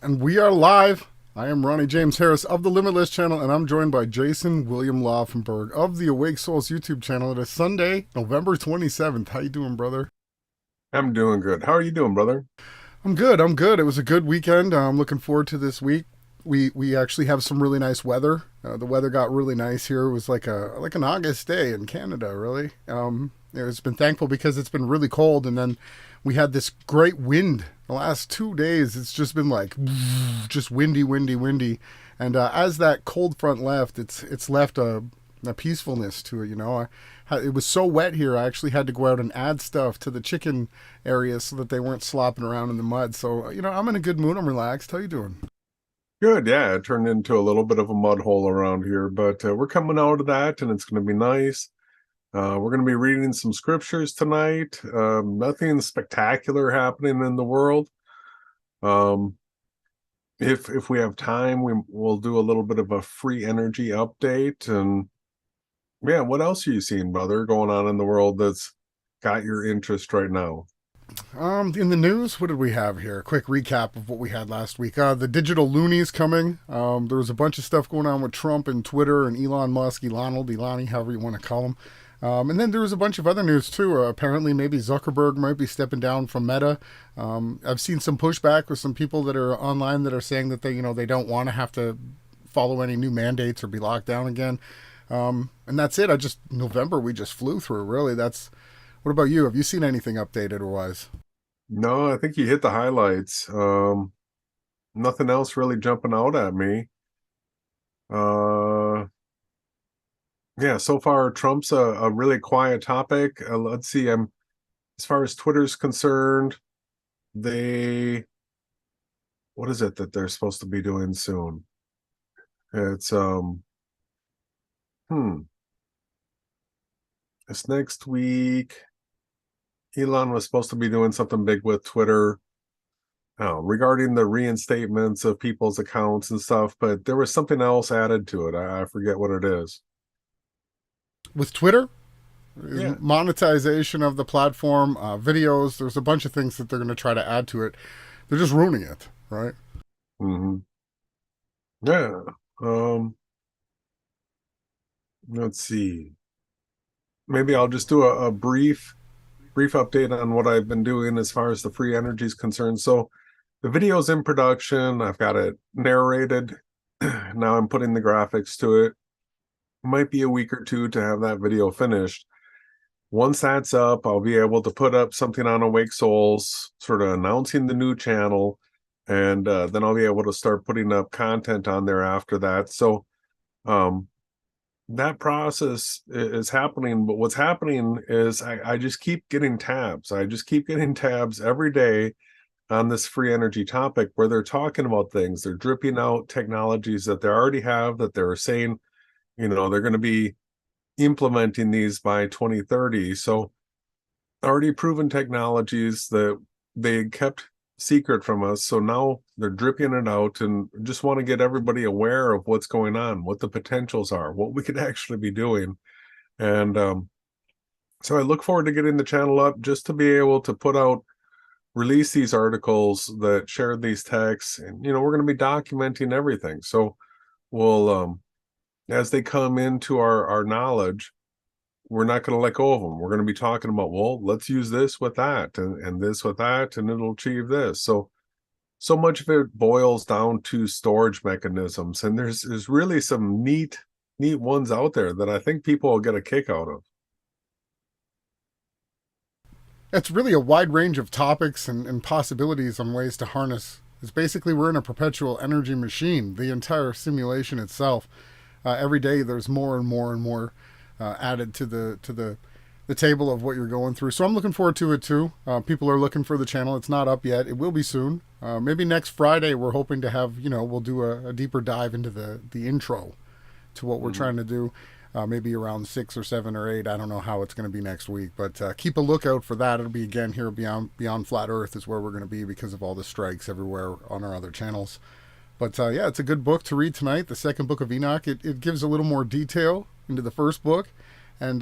And we are live. I am Ronnie James Harris of the Limitless Channel, and I'm joined by Jason William Laufenberg of the Awake Souls YouTube channel. It is Sunday, November 27th. How you doing, brother? I'm doing good. How are you doing, brother? I'm good. It was a good weekend. I'm looking forward to this week. We actually have some really nice weather. The weather got really nice here. It was like an August day in Canada, really. It's been thankful because it's been really cold, and then we had this great wind. The last 2 days, it's just been like just windy. And as that cold front left, it's left a peacefulness to it. You know, it was so wet here. I actually had to go out and add stuff to the chicken area so that they weren't slopping around in the mud. So, you know, I'm in a good mood. I'm relaxed. How you doing? Good. Yeah, it turned into a little bit of a mud hole around here, but we're coming out of that, and it's going to be nice. We're going to be reading some scriptures tonight. Nothing spectacular happening in the world. If we have time, we'll do a little bit of a free energy update. And yeah, what else are you seeing, brother, going on in the world that's got your interest right now? In the news, what did we have here? A quick recap of what we had last week. The digital loonies coming. There was a bunch of stuff going on with Trump and Twitter and Elon Musk, Elani, however you want to call him. And then there was a bunch of other news too. Apparently, maybe Zuckerberg might be stepping down from Meta. I've seen some pushback with some people that are online that are saying that they don't want to have to follow any new mandates or be locked down again. And that's it. November we just flew through. Really, that's. What about you? Have you seen anything updated or wise? No, I think you hit the highlights. Nothing else really jumping out at me. Uh, yeah, so far Trump's a really quiet topic. Let's see. As far as Twitter's concerned, they what is it that they're supposed to be doing soon? It's hmm, it's next week. Elon was supposed to be doing something big with Twitter regarding the reinstatements of people's accounts and stuff, but there was something else added to it. I forget what it is. With Twitter, Yeah. monetization of the platform, videos. There's a bunch of things that they're going to try to add to it. They're just ruining it, right? hmm Yeah. Um, let's see. Maybe I'll just do a brief update on what I've been doing as far as the free energy is concerned. So the video's in production. I've got it narrated. Now I'm putting the graphics to it. Might be a week or two to have that video finished. Once that's up, I'll be able to put up something on Awake Souls, sort of announcing the new channel, and then I'll be able to start putting up content on there after that. So um, that process is happening, but what's happening is I just keep getting tabs. I just keep getting tabs every day on this free energy topic where they're talking about things. They're dripping out technologies that they already have that they're saying, they're going to be implementing these by 2030. So already proven technologies that they kept secret from us. So now they're dripping it out and just want to get everybody aware of what's going on, what the potentials are, what we could actually be doing. And so I look forward to getting the channel up just to be able to release these articles that share these texts. And, we're going to be documenting everything. So we'll, as they come into our knowledge, we're not going to let go of them. We're going to be talking about, well, let's use this with that and this with that, and it'll achieve this. So much of it boils down to storage mechanisms. And there's really some neat ones out there that I think people will get a kick out of. It's really a wide range of topics and possibilities on ways to harness. It's basically we're in a perpetual energy machine. The entire simulation itself. Every day there's more and more and more added to the table of what you're going through. So I'm looking forward to it too. People are looking for the channel. It's not up yet. It will be soon. Maybe next Friday we're hoping to have, we'll do a deeper dive into the intro to what we're trying to do. Maybe around 6 or 7 or 8. I don't know how it's going to be next week, but keep a lookout for that. It'll be again here beyond Flat Earth is where we're going to be because of all the strikes everywhere on our other channels. But yeah, it's a good book to read tonight. The Second Book of Enoch. It gives a little more detail into the first book, and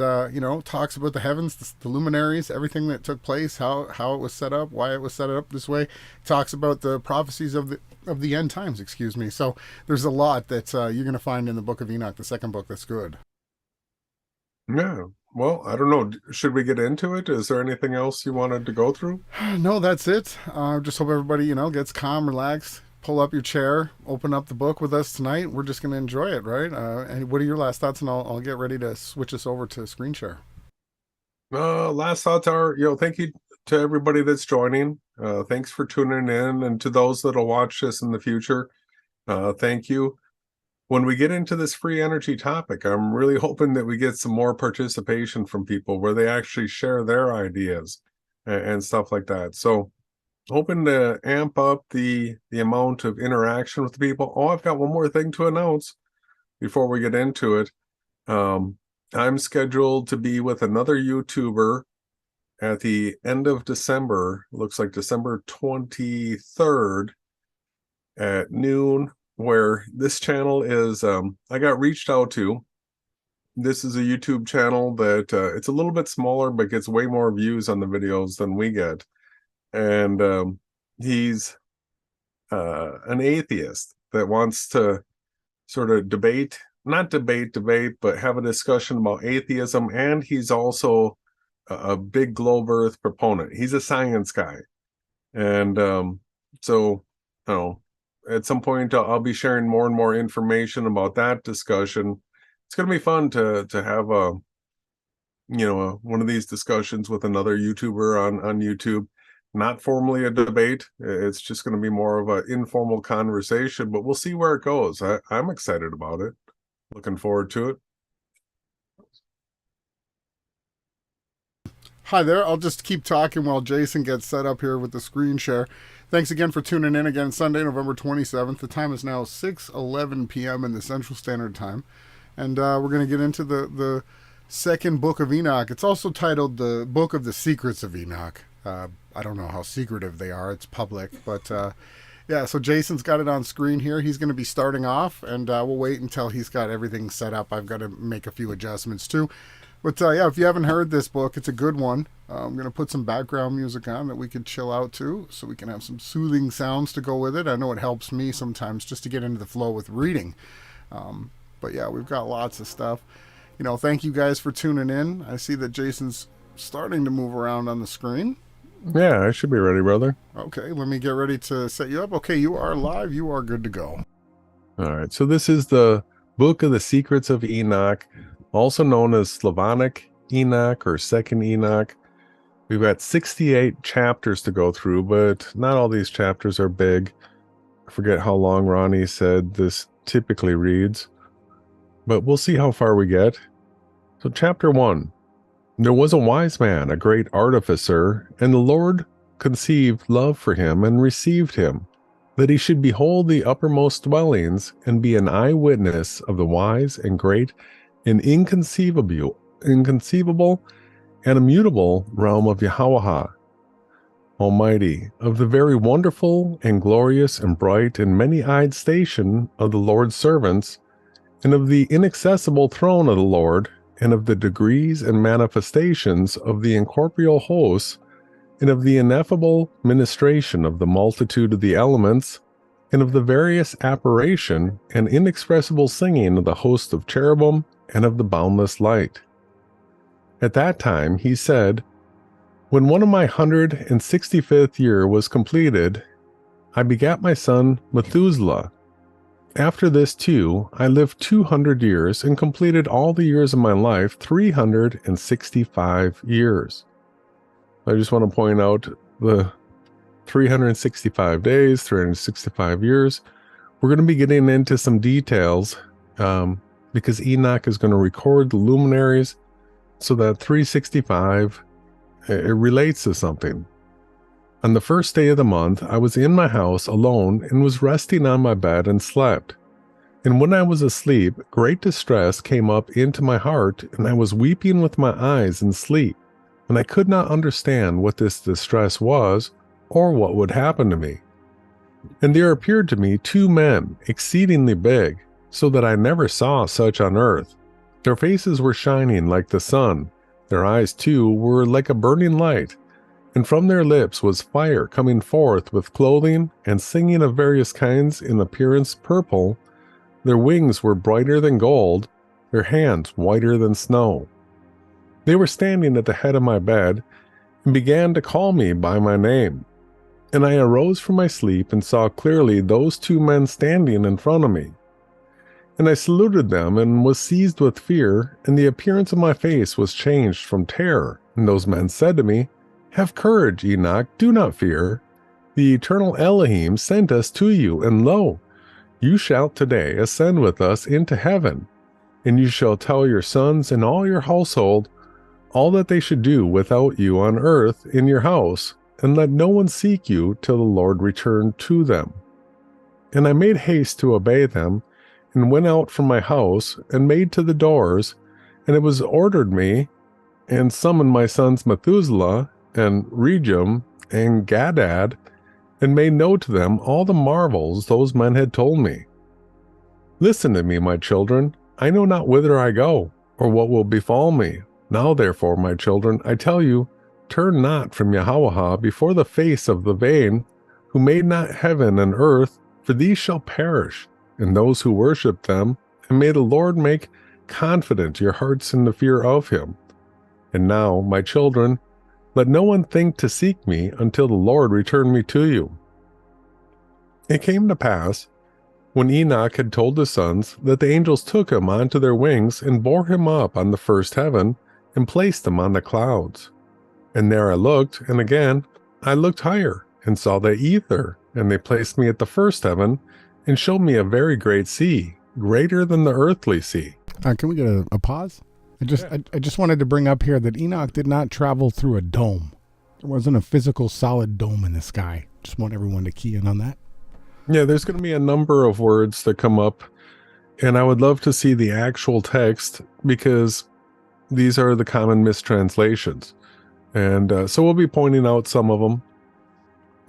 talks about the heavens, the luminaries, everything that took place, how it was set up, why it was set up this way. It talks about the prophecies of the end times. Excuse me. So there's a lot that you're going to find in the Book of Enoch, the second book. That's good. Yeah. Well, I don't know. Should we get into it? Is there anything else you wanted to go through? No, that's it. Just hope everybody gets calm, relaxed. Pull up your chair, open up the book with us tonight. We're just going to enjoy it, right? And what are your last thoughts? And I'll get ready to switch us over to screen share. Last thoughts are, thank you to everybody that's joining. Thanks for tuning in, and to those that'll watch this in the future. Thank you. When we get into this free energy topic, I'm really hoping that we get some more participation from people where they actually share their ideas and stuff like that. So hoping to amp up the amount of interaction with the people. Oh, I've got one more thing to announce before we get into it. I'm scheduled to be with another YouTuber at the end of December. Looks like December 23rd at noon, where this channel is, I got reached out to. This is a YouTube channel that it's a little bit smaller, but gets way more views on the videos than we get. and he's an atheist that wants to sort of not debate, but have a discussion about atheism. And he's also a big globe earth proponent. He's a science guy. And so, you know, at some point I'll be sharing more and more information about that discussion. It's going to be fun to have one of these discussions with another YouTuber on YouTube. Not formally a debate. It's just going to be more of an informal conversation, but we'll see where it goes. I'm excited about it. Looking forward to it. Hi there. I'll just keep talking while Jason gets set up here with the screen share. Thanks again for tuning in again. Sunday, November 27th. The time is now 6:11 p.m. in the Central Standard Time. And we're going to get into the Second Book of Enoch. It's also titled the Book of the Secrets of Enoch. I don't know how secretive they are. It's public. But yeah, so Jason's got it on screen here. He's going to be starting off, and we'll wait until he's got everything set up. I've got to make a few adjustments too. But yeah, if you haven't heard this book, it's a good one. I'm going to put some background music on that we can chill out to, so we can have some soothing sounds to go with it. I know it helps me sometimes just to get into the flow with reading. But yeah, we've got lots of stuff. Thank you guys for tuning in. I see that Jason's starting to move around on the screen. Yeah, I should be ready, brother. Okay, let me get ready to set you up. Okay, you are live. You are good to go. All right, so this is the Book of the Secrets of Enoch, also known as Slavonic Enoch or Second Enoch. We've got 68 chapters to go through, but not all these chapters are big. I forget how long Ronnie said this typically reads, but we'll see how far we get. So chapter 1. There was a wise man, a great artificer, and the Lord conceived love for him and received him, that he should behold the uppermost dwellings and be an eyewitness of the wise and great and inconceivable and immutable realm of Yahawashai Almighty, of the very wonderful and glorious and bright and many-eyed station of the Lord's servants, and of the inaccessible throne of the Lord, and of the degrees and manifestations of the incorporeal hosts, and of the ineffable ministration of the multitude of the elements, and of the various apparition and inexpressible singing of the host of cherubim, and of the boundless light. At that time he said, when one of my 165th year was completed, I begat my son Methuselah. After this too, I lived 200 years and completed all the years of my life, 365 years. I just want to point out the 365 days, 365 years. We're going to be getting into some details because Enoch is going to record the luminaries, so that 365, it relates to something. On the first day of the month, I was in my house alone and was resting on my bed and slept. And when I was asleep, great distress came up into my heart, and I was weeping with my eyes in sleep, and I could not understand what this distress was, or what would happen to me. And there appeared to me 2 men, exceedingly big, so that I never saw such on earth. Their faces were shining like the sun, their eyes too were like a burning light, and from their lips was fire coming forth with clothing and singing of various kinds in appearance purple. Their wings were brighter than gold, their hands whiter than snow. They were standing at the head of my bed and began to call me by my name. And I arose from my sleep and saw clearly those 2 men standing in front of me. And I saluted them and was seized with fear, and the appearance of my face was changed from terror. And those men said to me, have courage, Enoch, do not fear. The eternal Elohim sent us to you, and lo, you shall today ascend with us into heaven, and you shall tell your sons and all your household all that they should do without you on earth in your house, and let no one seek you till the Lord return to them. And I made haste to obey them, and went out from my house, and made to the doors, and it was ordered me, and summoned my sons Methuselah, and Regem, and Gadad, and made known to them all the marvels those men had told me. Listen to me, my children, I know not whither I go, or what will befall me. Now therefore, my children, I tell you, turn not from Yahawah before the face of the vain, who made not heaven and earth, for these shall perish, and those who worship them, and may the Lord make confident your hearts in the fear of him. And now, my children, let no one think to seek me until the Lord return me to you. It came to pass, when Enoch had told his sons, that the angels took him onto their wings and bore him up on the first heaven and placed him on the clouds. And there I looked, and again I looked higher and saw the ether, and they placed me at the first heaven and showed me a very great sea, greater than the earthly sea. Can we get a pause? I just wanted to bring up here that Enoch did not travel through a dome. There wasn't a physical solid dome in the sky. Just want everyone to key in on that. Yeah, there's going to be a number of words that come up, and I would love to see the actual text because these are the common mistranslations. And so we'll be pointing out some of them.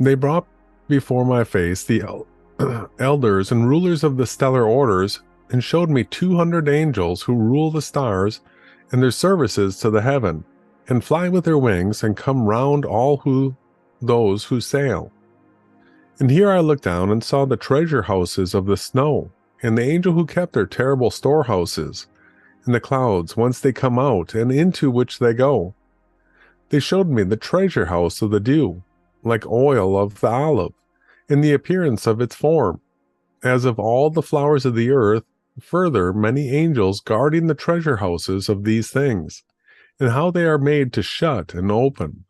They brought before my face the elders and rulers of the stellar orders and showed me 200 angels who rule the stars and their services to the heaven, and fly with their wings and come round all those who sail. And here I looked down and saw the treasure houses of the snow, and the angel who kept their terrible storehouses, and the clouds whence they come out, and into which they go. They showed me the treasure house of the dew, like oil of the olive, in the appearance of its form, as of all the flowers of the earth, further many angels guarding the treasure houses of these things, and how they are made to shut and open.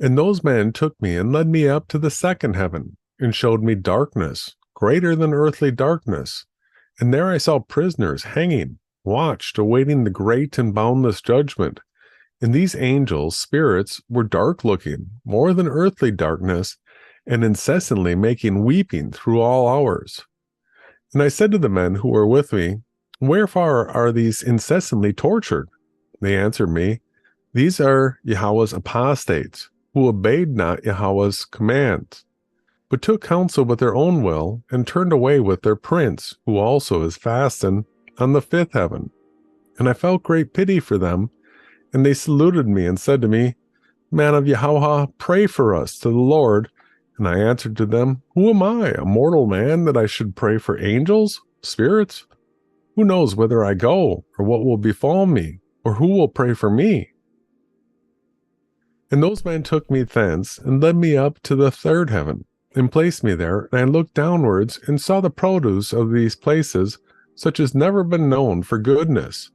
And those men took me and led me up to the second heaven, and showed me darkness, greater than earthly darkness. And there I saw prisoners hanging, watched, awaiting the great and boundless judgment. And these angels, spirits, were dark-looking, more than earthly darkness, and incessantly making weeping through all hours. And I said to the men who were with me, Wherefore are these incessantly tortured? They answered me, These are Yahweh's apostates, who obeyed not Yahweh's commands, but took counsel with their own will, and turned away with their prince, who also is fastened on the fifth heaven. And I felt great pity for them, and they saluted me and said to me, Man of Yahweh, pray for us to the Lord. And I answered to them, Who am I, a mortal man, that I should pray for angels, spirits? Who knows whither I go, or what will befall me, or who will pray for me? And those men took me thence, and led me up to the third heaven, and placed me there, and I looked downwards, and saw the produce of these places, such as never been known for goodness.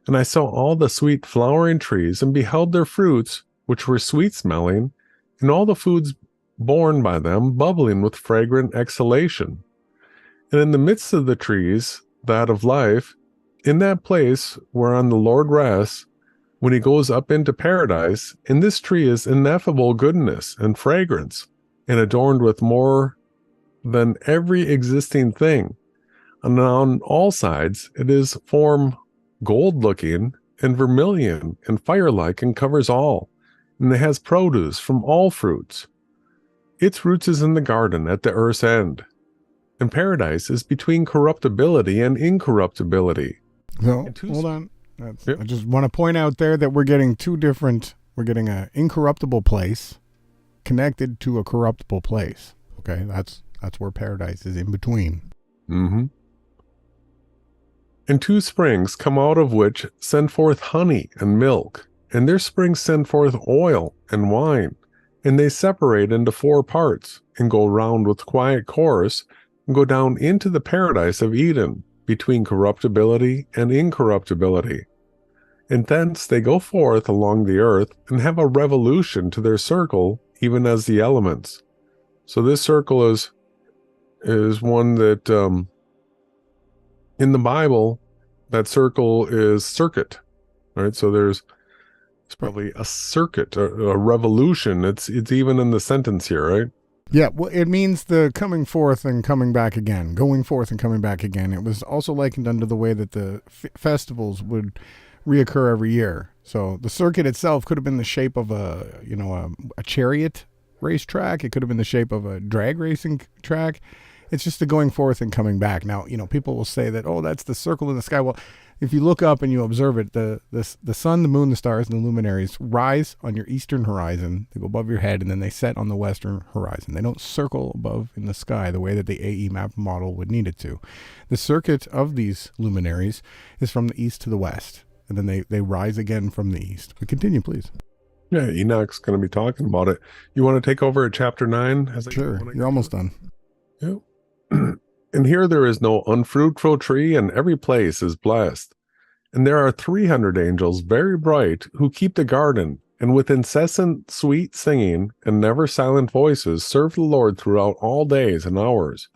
And I saw all the sweet flowering trees, and beheld their fruits, which were sweet-smelling, and all the foods borne by them bubbling with fragrant exhalation. And in the midst of the trees, that of life, in that place whereon the Lord rests, when he goes up into paradise, in this tree is ineffable goodness and fragrance, and adorned with more than every existing thing. And on all sides it is form gold-looking and vermilion and fire-like, and covers all, and it has produce from all fruits. Its roots is in the garden at the earth's end. And paradise is between corruptibility and incorruptibility. So, hold on. I just want to point out there that we're getting we're getting an incorruptible place connected to a corruptible place. Okay, that's where paradise is, in between. Mm-hmm. And 2 springs come out of which send forth honey and milk, and their springs send forth oil and wine. And they separate into 4 parts, and go round with quiet course, and go down into the paradise of Eden, between corruptibility and incorruptibility. And thence they go forth along the earth, and have a revolution to their circle, even as the elements. So this circle is one that, in the Bible, that circle is circuit, right? So it's probably a circuit, a revolution. It's even in the sentence here, right? Yeah, well, it means the coming forth and coming back again, going forth and coming back again. It was also likened unto the way that the festivals would reoccur every year. So the circuit itself could have been the shape of a chariot racetrack. It could have been the shape of a drag racing track. It's just the going forth and coming back. Now, people will say that, oh, that's the circle in the sky. Well, If you look up and you observe it, the sun, the moon, the stars, and the luminaries rise on your eastern horizon. They go above your head, and then they set on the western horizon. They don't circle above in the sky the way that the AE map model would need it to. The circuit of these luminaries is from the east to the west, and then they rise again from the east. But continue, please. Yeah, Enoch's going to be talking about it. You want to take over at chapter 9? Sure, you're almost done. Yep. And here there is no unfruitful tree, and every place is blessed. And there are 300 angels very bright who keep the garden, and with incessant sweet singing and never silent voices serve the Lord throughout all days and hours.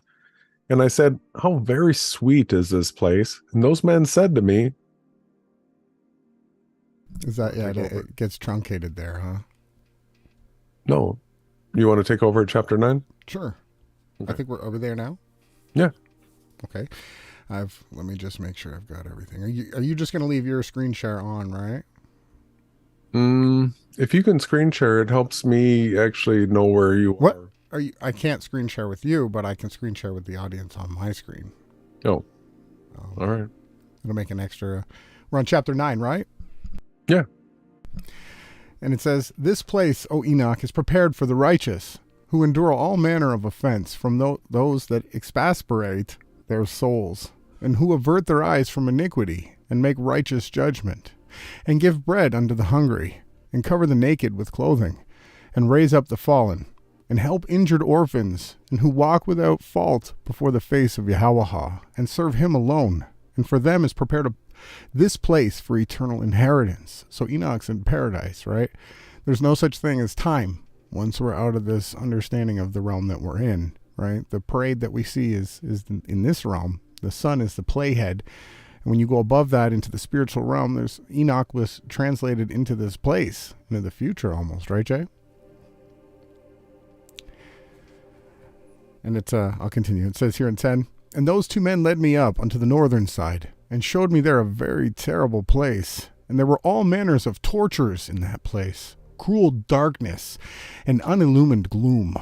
And I said, how very sweet is this place? And those men said to me, is that, yeah, it gets truncated there, huh? No. You want to take over at chapter 9? Sure. Okay. I think we're over there now. Yeah. Okay. Let me just make sure I've got everything. Are you just going to leave your screen share on, right? If you can screen share, it helps me actually know where you are. I can't screen share with you, but I can screen share with the audience on my screen. Oh. All right. It'll make an extra. We're on chapter 9, right? Yeah. And it says, this place, O Enoch, is prepared for the righteous, who endure all manner of offense from those that exasperate their souls, and who avert their eyes from iniquity, and make righteous judgment, and give bread unto the hungry, and cover the naked with clothing, and raise up the fallen, and help injured orphans, and who walk without fault before the face of Yahawashai, and serve him alone. And for them is prepared this place for eternal inheritance. So Enoch's in paradise, right? There's no such thing as time once we're out of this understanding of the realm that we're in, right? The parade that we see is in this realm. The sun is the playhead. And when you go above that into the spiritual realm, Enoch was translated into this place, into the future almost, right, Jay? And I'll continue. It says here in 10, and those 2 men led me up unto the northern side, and showed me there a very terrible place. And there were all manners of tortures in that place, cruel darkness, and unillumined gloom.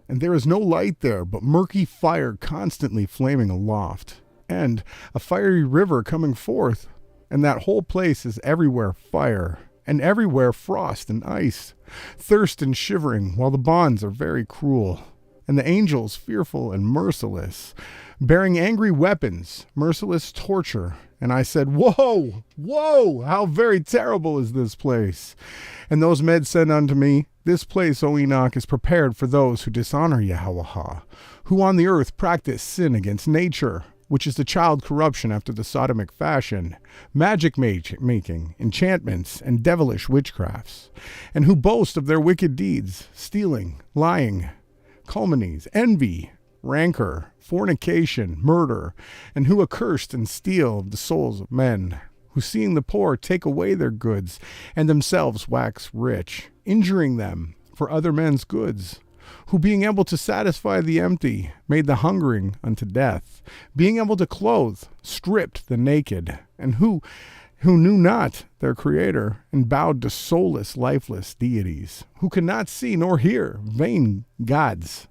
And there is no light there, but murky fire constantly flaming aloft, and a fiery river coming forth. And that whole place is everywhere fire, and everywhere frost and ice, thirst and shivering, while the bonds are very cruel. And the angels fearful and merciless, bearing angry weapons, merciless torture. And I said, whoa, whoa, how very terrible is this place. And those men said unto me, this place, O Enoch, is prepared for those who dishonor Yahawashai, who on the earth practice sin against nature, which is the child corruption after the sodomic fashion, magic making, enchantments, and devilish witchcrafts, and who boast of their wicked deeds, stealing, lying, calumnies, envy, rancor, fornication, murder, and who accursed and steal of the souls of men, who seeing the poor take away their goods, and themselves wax rich, injuring them for other men's goods, who being able to satisfy the empty, made the hungering unto death, being able to clothe, stripped the naked, and who knew not their Creator, and bowed to soulless, lifeless deities, who could not see nor hear, vain gods,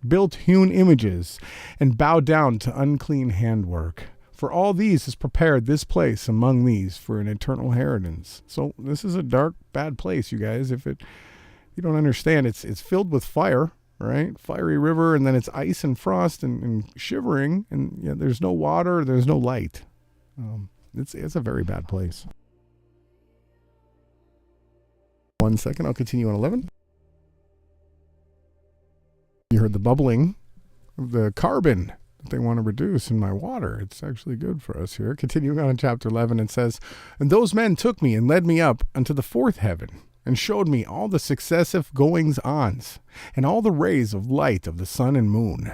built hewn images, and bowed down to unclean handwork. For all these is prepared this place among these for an eternal inheritance. So this is a dark, bad place, you guys. If you don't understand, it's filled with fire, right? Fiery river, and then it's ice and frost and shivering, and there's no water, there's no light. It's a very bad place. 1 second, I'll continue on 11. You heard the bubbling of the carbon that they want to reduce in my water. It's actually good for us here. Continuing on in chapter 11, it says, and those men took me and led me up unto the fourth heaven, and showed me all the successive goings-ons, and all the rays of light of the sun and moon.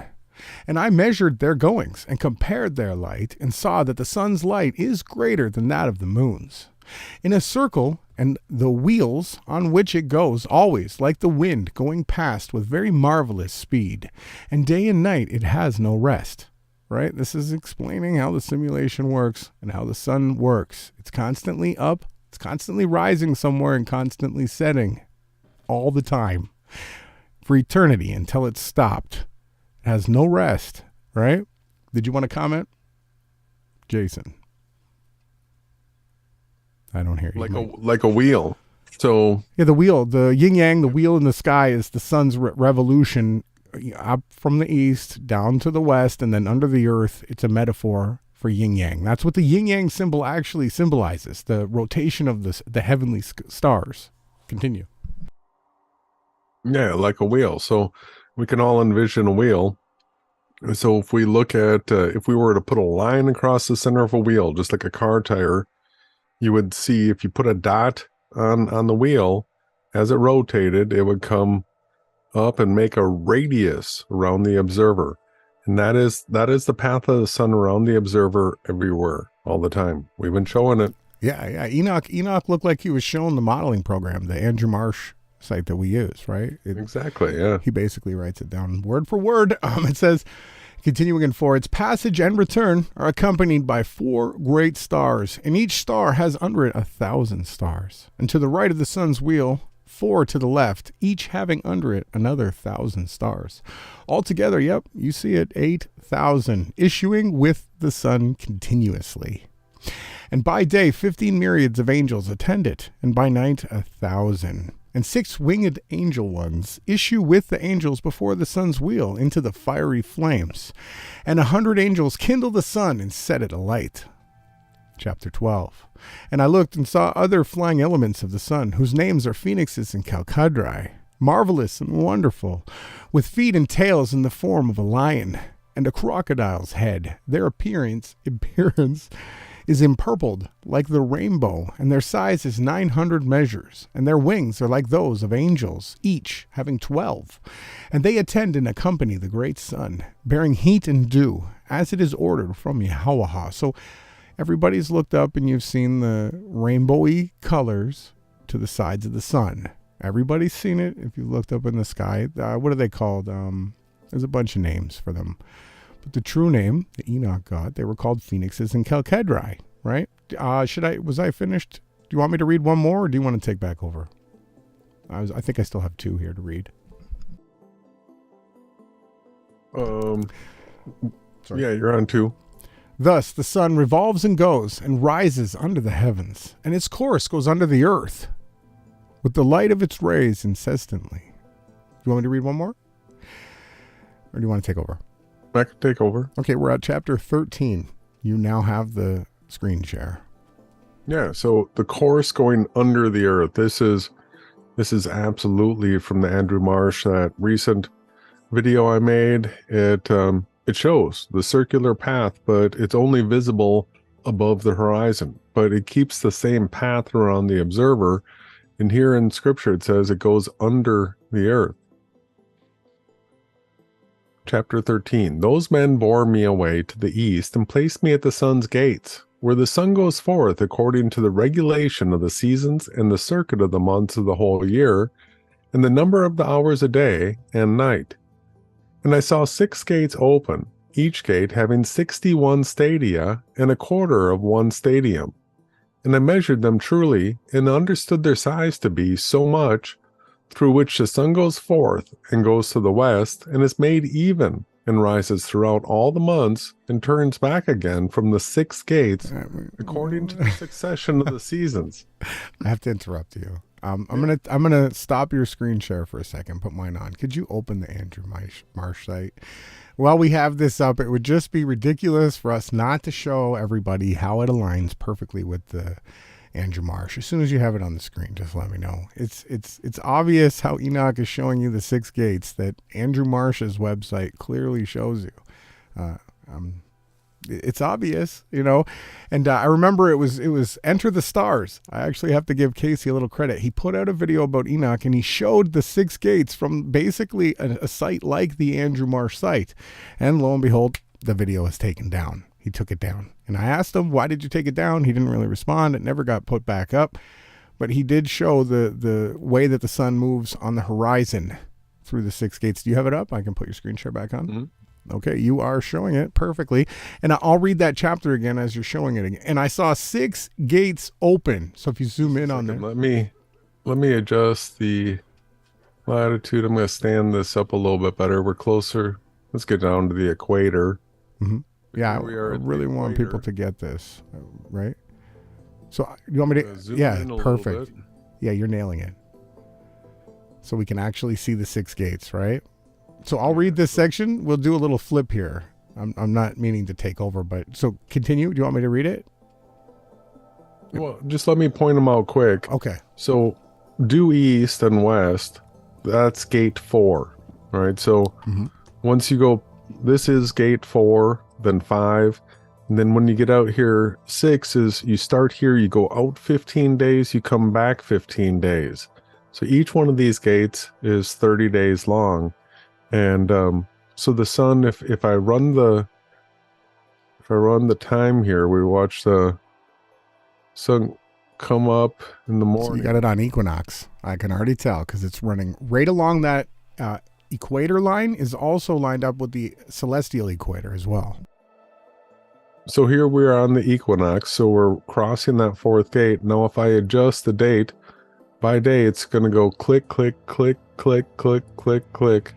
And I measured their goings, and compared their light, and saw that the sun's light is greater than that of the moon's, in a circle, and the wheels on which it goes always like the wind going past with very marvelous speed, and day and night it has no rest. Right? This is explaining how the simulation works and how the sun works. It's constantly up, it's constantly rising somewhere, and constantly setting all the time for eternity until it's stopped. It has no rest, right? Did you want to comment? Jason. I don't hear you. Like a wheel. So yeah, the wheel, the yin yang, the wheel in the sky is the sun's revolution up from the east down to the west and then under the earth. It's a metaphor for yin yang. That's what the yin yang symbol actually symbolizes, the rotation of the heavenly stars. Continue. yeah, like a wheel. So we can all envision a wheel. So if we look at, if we were to put a line across the center of a wheel, just like a car tire, you would see if you put a dot on the wheel, as it rotated, it would come up and make a radius around the observer. And that is the path of the sun around the observer everywhere, all the time. We've been showing it. Yeah. Enoch looked like he was showing the modeling program, the Andrew Marsh site that we use, right? Exactly, yeah. He basically writes it down word for word. It says, continuing in 4, its passage and return are accompanied by 4 great stars, and each star has under it 1,000 stars. And to the right of the sun's wheel, 4 to the left, each having under it another 1,000 stars. Altogether, yep, you see it, 8,000, issuing with the sun continuously. And by day, 15 myriads of angels attend it, and by night, 1,000. And 6 winged angel ones issue with the angels before the sun's wheel into the fiery flames. And 100 angels kindle the sun and set it alight. Chapter 12. And I looked and saw other flying elements of the sun, whose names are phoenixes and chalcedrai, marvelous and wonderful, with feet and tails in the form of a lion and a crocodile's head. Their appearance is empurpled like the rainbow, and their size is 900 measures, and their wings are like those of angels, each having 12. And they attend and accompany the great sun, bearing heat and dew, as it is ordered from Yahawashai. So everybody's looked up and you've seen the rainbowy colors to the sides of the sun. Everybody's seen it if you looked up in the sky. What are they called? There's a bunch of names for them. But the true name that Enoch got, they were called phoenixes and chalcedrai, right? Was I finished? Do you want me to read one more, or do you want to take back over? I think I still have 2 here to read. Sorry. Yeah, you're on 2. Thus the sun revolves and goes and rises under the heavens, and its course goes under the earth, with the light of its rays incessantly. Do you want me to read one more? Or do you want to take over? I can take over. Okay, we're at chapter 13. You now have the screen share. Yeah, so the course going under the earth. This is absolutely from the Andrew Marsh, that recent video I made. It shows the circular path, but it's only visible above the horizon. But it keeps the same path around the observer. And here in Scripture it says it goes under the earth. Chapter 13. Those men bore me away to the east and placed me at the sun's gates, where the sun goes forth according to the regulation of the seasons and the circuit of the months of the whole year, and the number of the hours a day and night. And I saw 6 gates open, each gate having 61 stadia and a quarter of 1 stadium. And I measured them truly, and understood their size to be so much, through which the sun goes forth and goes to the west, and is made even, and rises throughout all the months, and turns back again from the 6 gates, according to the succession of the seasons. I have to interrupt you. I'm gonna stop your screen share for a second. Put mine on. Could you open the Andrew Marsh site? While we have this up, it would just be ridiculous for us not to show everybody how it aligns perfectly with the Andrew Marsh. As soon as you have it on the screen, just let me know. It's obvious how Enoch is showing you the 6 gates that Andrew Marsh's website clearly shows you. It's obvious, you know. And I remember it was Enter the Stars. I actually have to give Casey a little credit. He put out a video about Enoch and he showed the 6 gates from basically a site like the Andrew Marsh site. And lo and behold, the video is taken down. He took it down. And I asked him, why did you take it down? He didn't really respond. It never got put back up. But he did show the way that the sun moves on the horizon through the 6 gates. Do you have it up? I can put your screen share back on. Mm-hmm. Okay, you are showing it perfectly. And I'll read that chapter again as you're showing it again. And I saw 6 gates open. So if you zoom in on there. Let me adjust the latitude. I'm going to stand this up a little bit better. We're closer. Let's get down to the equator. Mm-hmm. Yeah, I really want people to get this, right? So you want me to? Zoom Yeah, in a perfect. little bit. Yeah, you're nailing it. So we can actually see the 6 gates, right? So I'll read this section. We'll do a little flip here. I'm not meaning to take over, but so continue. Do you want me to read it? Well, just let me point them out quick. Okay. So due east and west, that's gate 4. All right. So once you go, this is gate 4, then 5. And then when you get out here, 6 is you start here, you go out 15 days, you come back 15 days. So each one of these gates is 30 days long. And so the sun, if I run the time here, we watch the sun come up in the morning. So you got it on equinox. I can already tell because it's running right along that equator line is also lined up with the celestial equator as well. So here we're on the equinox, so we're crossing that 4th gate. Now if I adjust the date by day, it's going to go click, click, click, click, click, click, click.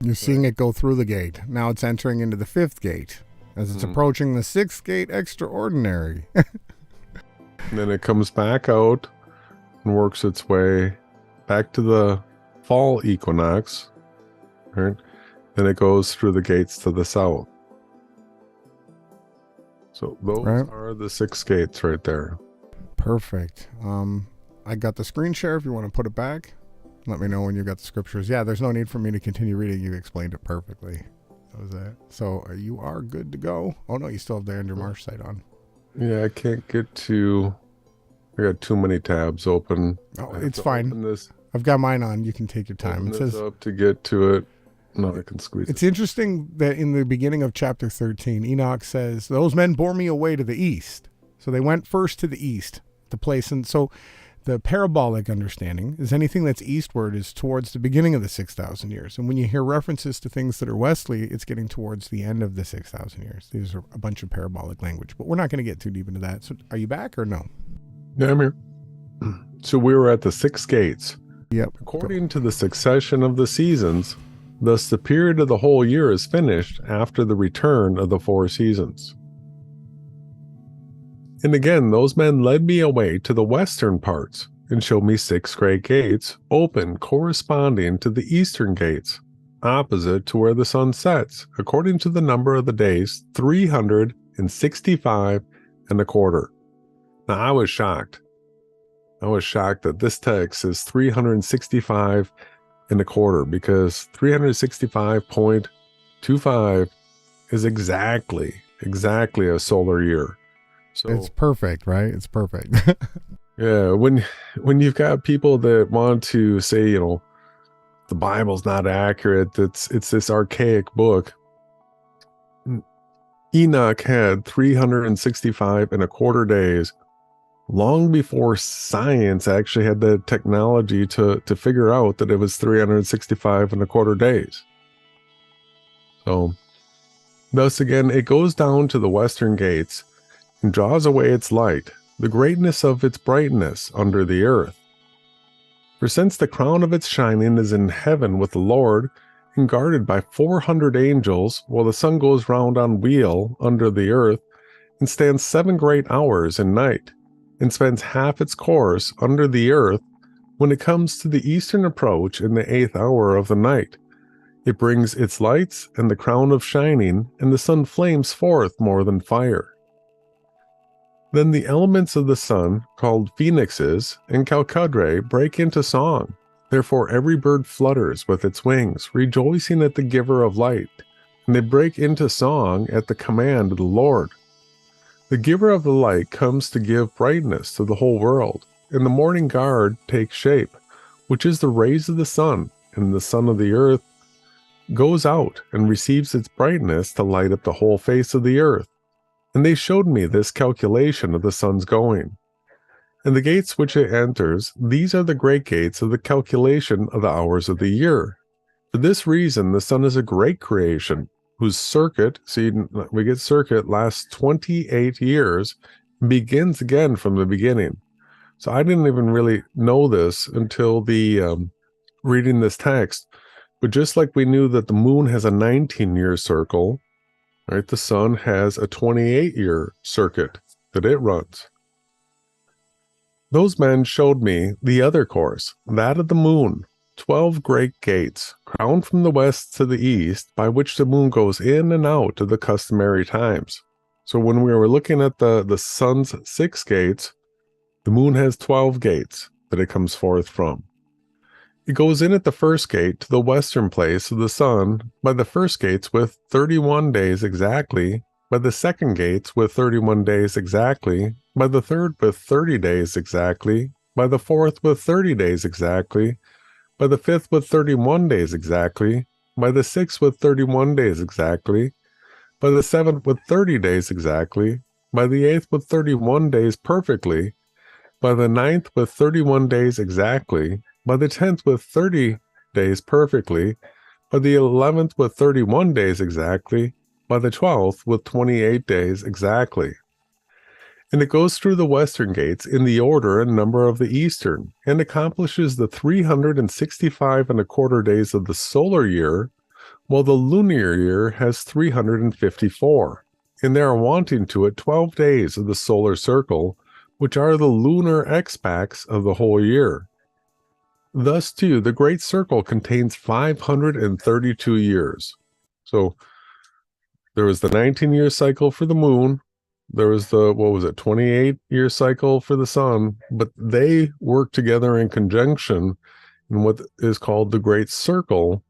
You're seeing it go through the gate. Now it's entering into the 5th gate. As it's approaching the 6th gate, extraordinary. And then it comes back out and works its way back to the fall equinox. Right? Then it goes through the gates to the south. So those are the 6 gates right there. Perfect. I got the screen share if you want to put it back. Let me know when you got the scriptures. Yeah, there's no need for me to continue reading. You explained it perfectly. That was that. So you are good to go. Oh, no, you still have the Andrew Marsh site on. Yeah, I can't get to... I got too many tabs open. Oh, it's fine. I've got mine on. You can take your time. It says up to get to it. No, I can squeeze it. It's interesting that in the beginning of chapter 13, Enoch says, those men bore me away to the east. So they went first to the east, the place. And so the parabolic understanding is anything that's eastward is towards the beginning of the 6,000 years. And when you hear references to things that are westly, it's getting towards the end of the 6,000 years. These are a bunch of parabolic language, but we're not going to get too deep into that. So are you back or no? Yeah, I'm here. So we were at the 6 gates. Yep. According to the succession of the seasons, thus the period of the whole year is finished after the return of the 4 seasons. And again, those men led me away to the western parts and showed me 6 great gates, open corresponding to the eastern gates, opposite to where the sun sets, according to the number of the days, 365 and a quarter. Now, I was shocked. I was shocked that this text is 365 and a quarter, because 365.25 is exactly a solar year. So it's perfect, right? It's perfect. yeah, when you've got people that want to say, the Bible's not accurate, it's this archaic book. Enoch had 365 and a quarter days long before science actually had the technology to figure out that it was 365 and a quarter days. So, thus again, it goes down to the western gates and draws away its light, the greatness of its brightness under the earth. For since the crown of its shining is in heaven with the Lord, and guarded by 400 angels, while the sun goes round on wheel under the earth, and stands 7 great hours in night, and spends half its course under the earth, when it comes to the eastern approach in the 8th hour of the night, it brings its lights and the crown of shining, and the sun flames forth more than fire. Then the elements of the sun, called phoenixes and calcadre, break into song. Therefore every bird flutters with its wings, rejoicing at the giver of light, and they break into song at the command of the Lord. The giver of the light comes to give brightness to the whole world, and the morning guard takes shape, which is the rays of the sun, and the sun of the earth goes out and receives its brightness to light up the whole face of the earth. And they showed me this calculation of the sun's going. And the gates which it enters, these are the great gates of the calculation of the hours of the year. For this reason, the sun is a great creation, whose circuit, see, we get circuit, lasts 28 years, and begins again from the beginning. So I didn't even really know this until the reading this text. But just like we knew that the moon has a 19-year circle, right? The sun has a 28-year circuit that it runs. Those men showed me the other course, that of the moon, 12 great gates, crowned from the west to the east, by which the moon goes in and out at the customary times. So when we were looking at the sun's 6 gates, the moon has 12 gates that it comes forth from. It goes in at the first gate to the western place of the sun by the first gates with 31 days exactly, by the second gates with 31 days exactly, by the third with 30 days exactly, by the fourth with 30 days exactly, by the fifth with 31 days exactly, by the sixth with 31 days exactly, by the seventh with 30 days exactly, by the eighth with 31 days perfectly, by the ninth with 31 days exactly, by the 10th with 30 days perfectly, by the 11th with 31 days exactly, by the 12th with 28 days exactly. And it goes through the western gates in the order and number of the eastern, and accomplishes the 365 and a quarter days of the solar year, while the lunar year has 354. And there are wanting to it 12 days of the solar circle, which are the lunar expacts of the whole year. Thus, too, the great circle contains 532 years. So there was the 19-year cycle for the moon. There was the, 28-year cycle for the sun, but they work together in conjunction in what is called the Great Circle,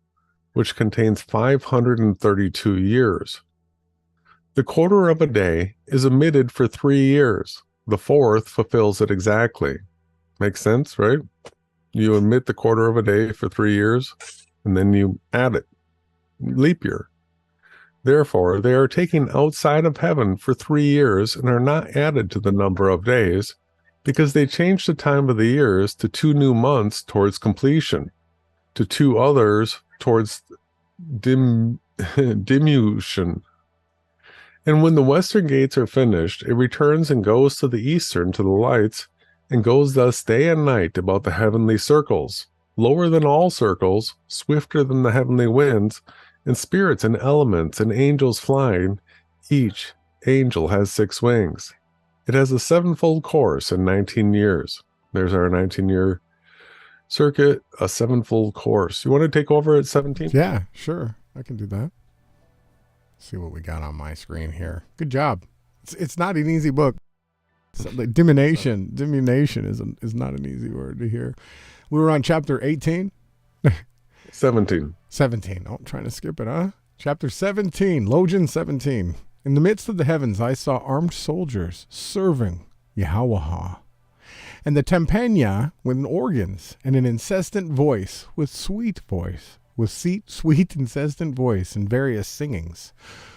which contains 532 years. The quarter of a day is omitted for 3 years. The fourth fulfills it exactly. Makes sense, right? You omit the quarter of a day for 3 years, and then you add it. Leap year. Therefore, they are taken outside of heaven for 3 years and are not added to the number of days, because they change the time of the years to 2 new months towards completion, to 2 others towards diminution. And when the western gates are finished, it returns and goes to the eastern to the lights, and goes thus day and night about the heavenly circles, lower than all circles, swifter than the heavenly winds, and spirits and elements and angels flying. Each angel has 6 wings. It has a 7-fold course in 19 years. There's our 19-year circuit, a 7-fold course. You want to take over at 17? Yeah, sure. I can do that. See what we got on my screen here. Good job. It's not an easy book. Like diminution is not an easy word to hear. We were on chapter 18. 17. Oh, I'm trying to skip it, huh? Chapter 17, Logan 17. In the midst of the heavens, I saw armed soldiers serving Yahawah, and the timpania with organs, and an incessant voice, with sweet, incessant voice, and various singings,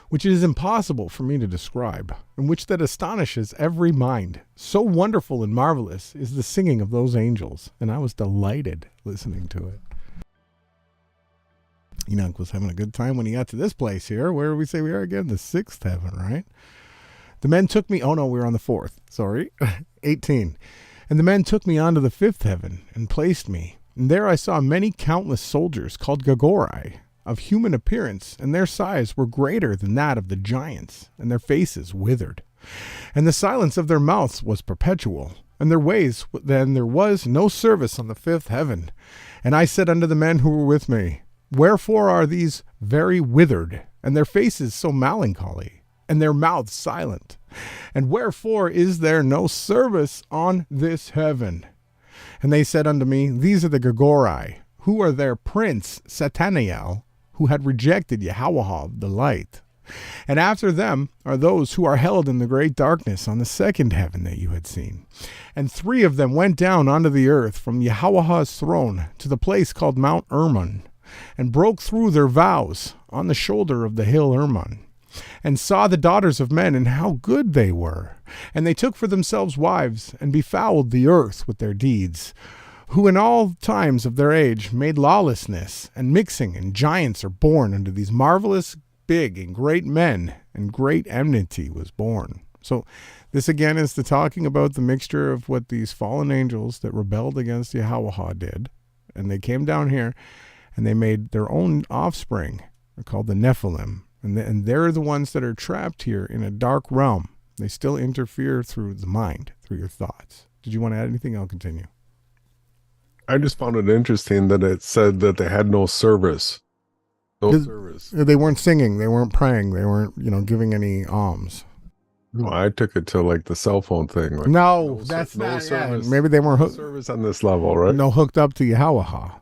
which it is impossible for me to describe, and which that astonishes every mind. So wonderful and marvelous is the singing of those angels, and I was delighted listening to it. Enoch was having a good time when he got to this place here. Where do we say we are again? The 6th heaven, right? The men took me, oh no, we're on the 4th, sorry, 18. And the men took me onto the 5th heaven and placed me. And there I saw many countless soldiers called Gagorai, of human appearance, and their size were greater than that of the giants, and their faces withered. And the silence of their mouths was perpetual, and their ways, then there was no service on the 5th heaven. And I said unto the men who were with me, wherefore are these very withered, and their faces so melancholy, and their mouths silent? And wherefore is there no service on this heaven? And they said unto me, these are the Gagorai, who are their prince Sataniel, who had rejected Yahawah the light. And after them are those who are held in the great darkness on the 2nd heaven that you had seen. And 3 of them went down onto the earth from Yahawah's throne to the place called Mount Hermon, and broke through their vows on the shoulder of the hill Hermon, and saw the daughters of men, and how good they were. And they took for themselves wives, and befouled the earth with their deeds, who in all times of their age made lawlessness and mixing, and giants are born unto these marvelous big and great men, and great enmity was born. So this again is the talking about the mixture of what these fallen angels that rebelled against Yahawah did, and they came down here, and they made their own offspring. They're called the Nephilim. And they're the ones that are trapped here in a dark realm. They still interfere through the mind, through your thoughts. Did you want to add anything? I'll continue. I just found it interesting that it said that they had no service. No service. They weren't singing. They weren't praying. They weren't, giving any alms. No, I took it to like the cell phone thing. Like, no, that's not service. Yeah. Maybe they weren't hooked. Service on this level, right? No, hooked up to Yahawah,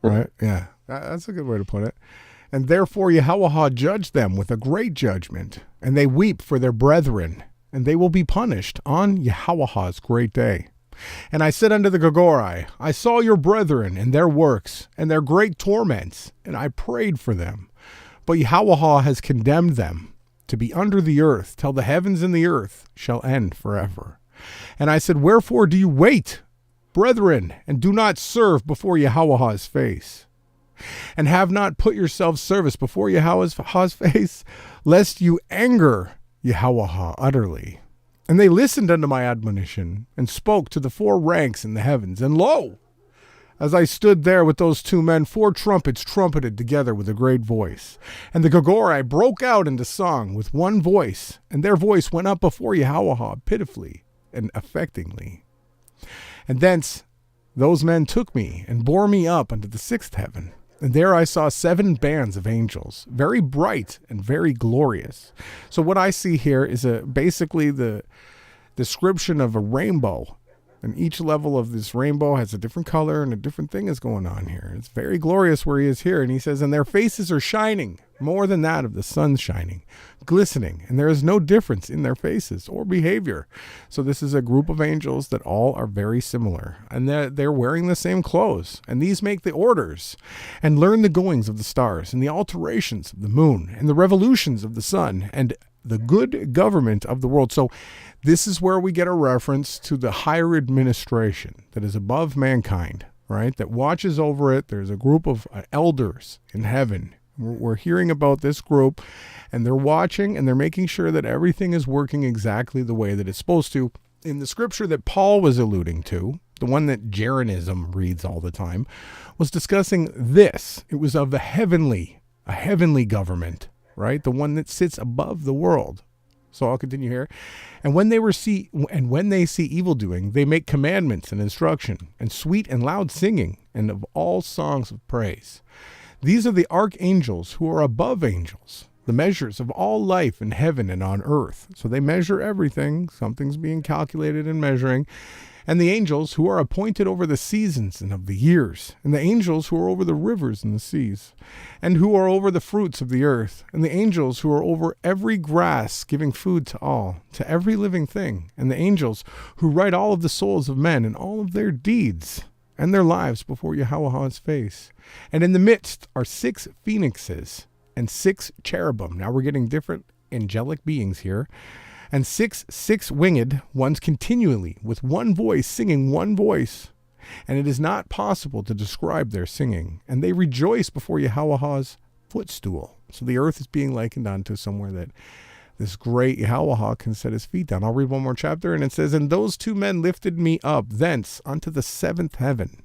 right? Yeah, that's a good way to put it. And therefore Yahawah judged them with a great judgment, and they weep for their brethren, and they will be punished on Yahawah's great day. And I said unto the Gogorai, I saw your brethren and their works and their great torments, and I prayed for them. But Yahawah has condemned them to be under the earth till the heavens and the earth shall end forever. And I said, wherefore do you wait, brethren, and do not serve before Yahawah's face? And have not put yourselves service before Yahawah's face, lest you anger Yahawah utterly. And they listened unto my admonition, and spoke to the 4 ranks in the heavens. And lo, as I stood there with those 2 men, 4 trumpets trumpeted together with a great voice. And the Gogorai broke out into song with one voice, and their voice went up before Yahawah pitifully and affectingly. And thence those men took me, and bore me up unto the 6th heaven. And there I saw 7 bands of angels, very bright and very glorious. So what I see here is basically the description of a rainbow. And each level of this rainbow has a different color and a different thing is going on here. It's very glorious where he is here. And he says, and their faces are shining, more than that of the sun shining, glistening. And there is no difference in their faces or behavior. So this is a group of angels that all are very similar. And they're wearing the same clothes. And these make the orders and learn the goings of the stars and the alterations of the moon and the revolutions of the sun and the good government of the world. So this is where we get a reference to the higher administration that is above mankind, right? That watches over it. There's a group of elders in heaven. We're hearing about this group, and they're watching, and they're making sure that everything is working exactly the way that it's supposed to. In the scripture that Paul was alluding to, the one that Jeranism reads all the time, was discussing this. It was of a heavenly government, right? The one that sits above the world. So I'll continue here. And when they see evil doing, they make commandments and instruction, and sweet and loud singing, and of all songs of praise. These are the archangels who are above angels, the measures of all life in heaven and on earth. So they measure everything. Something's being calculated and measuring. And the angels who are appointed over the seasons and of the years, and the angels who are over the rivers and the seas, and who are over the fruits of the earth, and the angels who are over every grass, giving food to all, to every living thing, and the angels who write all of the souls of men and all of their deeds and their lives before Yahawah's face. And in the midst are 6 phoenixes and 6 cherubim. Now we're getting different angelic beings here. And 6 six-winged ones continually with one voice, singing one voice. And it is not possible to describe their singing. And they rejoice before Yahawah's footstool. So the earth is being likened unto somewhere that this great Yahawah can set his feet down. I'll read one more chapter, and it says, and those 2 men lifted me up thence unto the 7th heaven.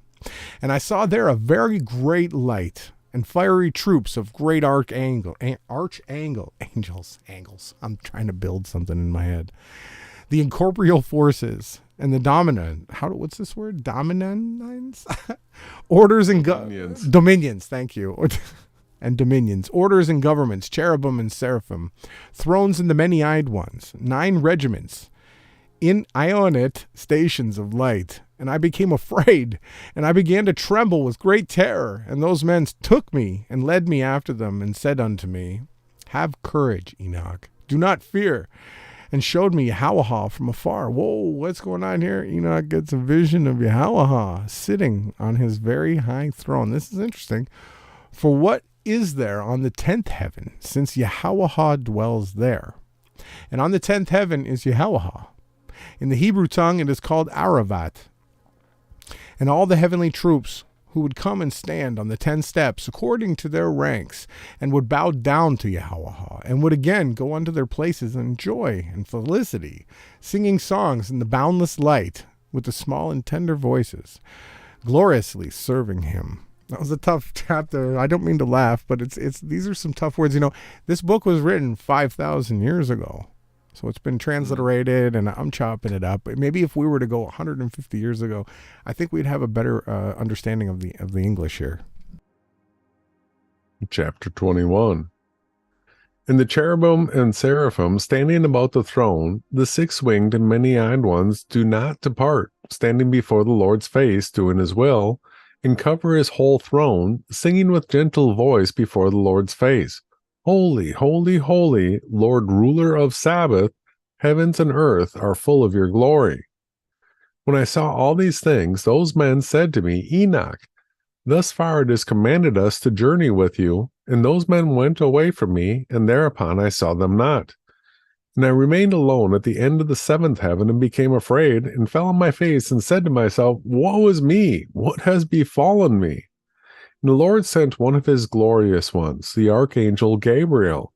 And I saw there a very great light, and fiery troops of great angels. I'm trying to build something in my head. The incorporeal forces and the what's this word? Dominants? Orders and dominions. Thank you. And dominions, orders and governments, cherubim and seraphim, thrones and the many-eyed ones, 9 regiments, in Ionite stations of light. And I became afraid, and I began to tremble with great terror. And those men took me and led me after them, and said unto me, have courage, Enoch. Do not fear. And showed me Yahawah from afar. Whoa, what's going on here? Enoch gets a vision of Yahawah sitting on his very high throne. This is interesting. For what is there on the 10th heaven, since Yahawah dwells there? And on the 10th heaven is Yahawah. In the Hebrew tongue, it is called Aravat. And all the heavenly troops who would come and stand on the 10 steps according to their ranks, and would bow down to Yahawah, and would again go unto their places in joy and felicity, singing songs in the boundless light with the small and tender voices, gloriously serving him. That was a tough chapter. I don't mean to laugh, but it's these are some tough words. This book was written 5,000 years ago. So it's been transliterated, and I'm chopping it up. Maybe if we were to go 150 years ago, I think we'd have a better understanding of the English here. Chapter 21. And the cherubim and seraphim standing about the throne, the six-winged and many-eyed ones, do not depart, standing before the Lord's face, doing his will, and cover his whole throne, singing with gentle voice before the Lord's face. Holy, holy, holy, Lord, ruler of Sabbath, heavens and earth are full of your glory. When I saw all these things, those men said to me, Enoch, thus far it is commanded us to journey with you. And those men went away from me, and thereupon I saw them not. And I remained alone at the end of the seventh heaven, and became afraid, and fell on my face, and said to myself, Woe is me! What has befallen me? And the Lord sent one of his glorious ones, the archangel Gabriel.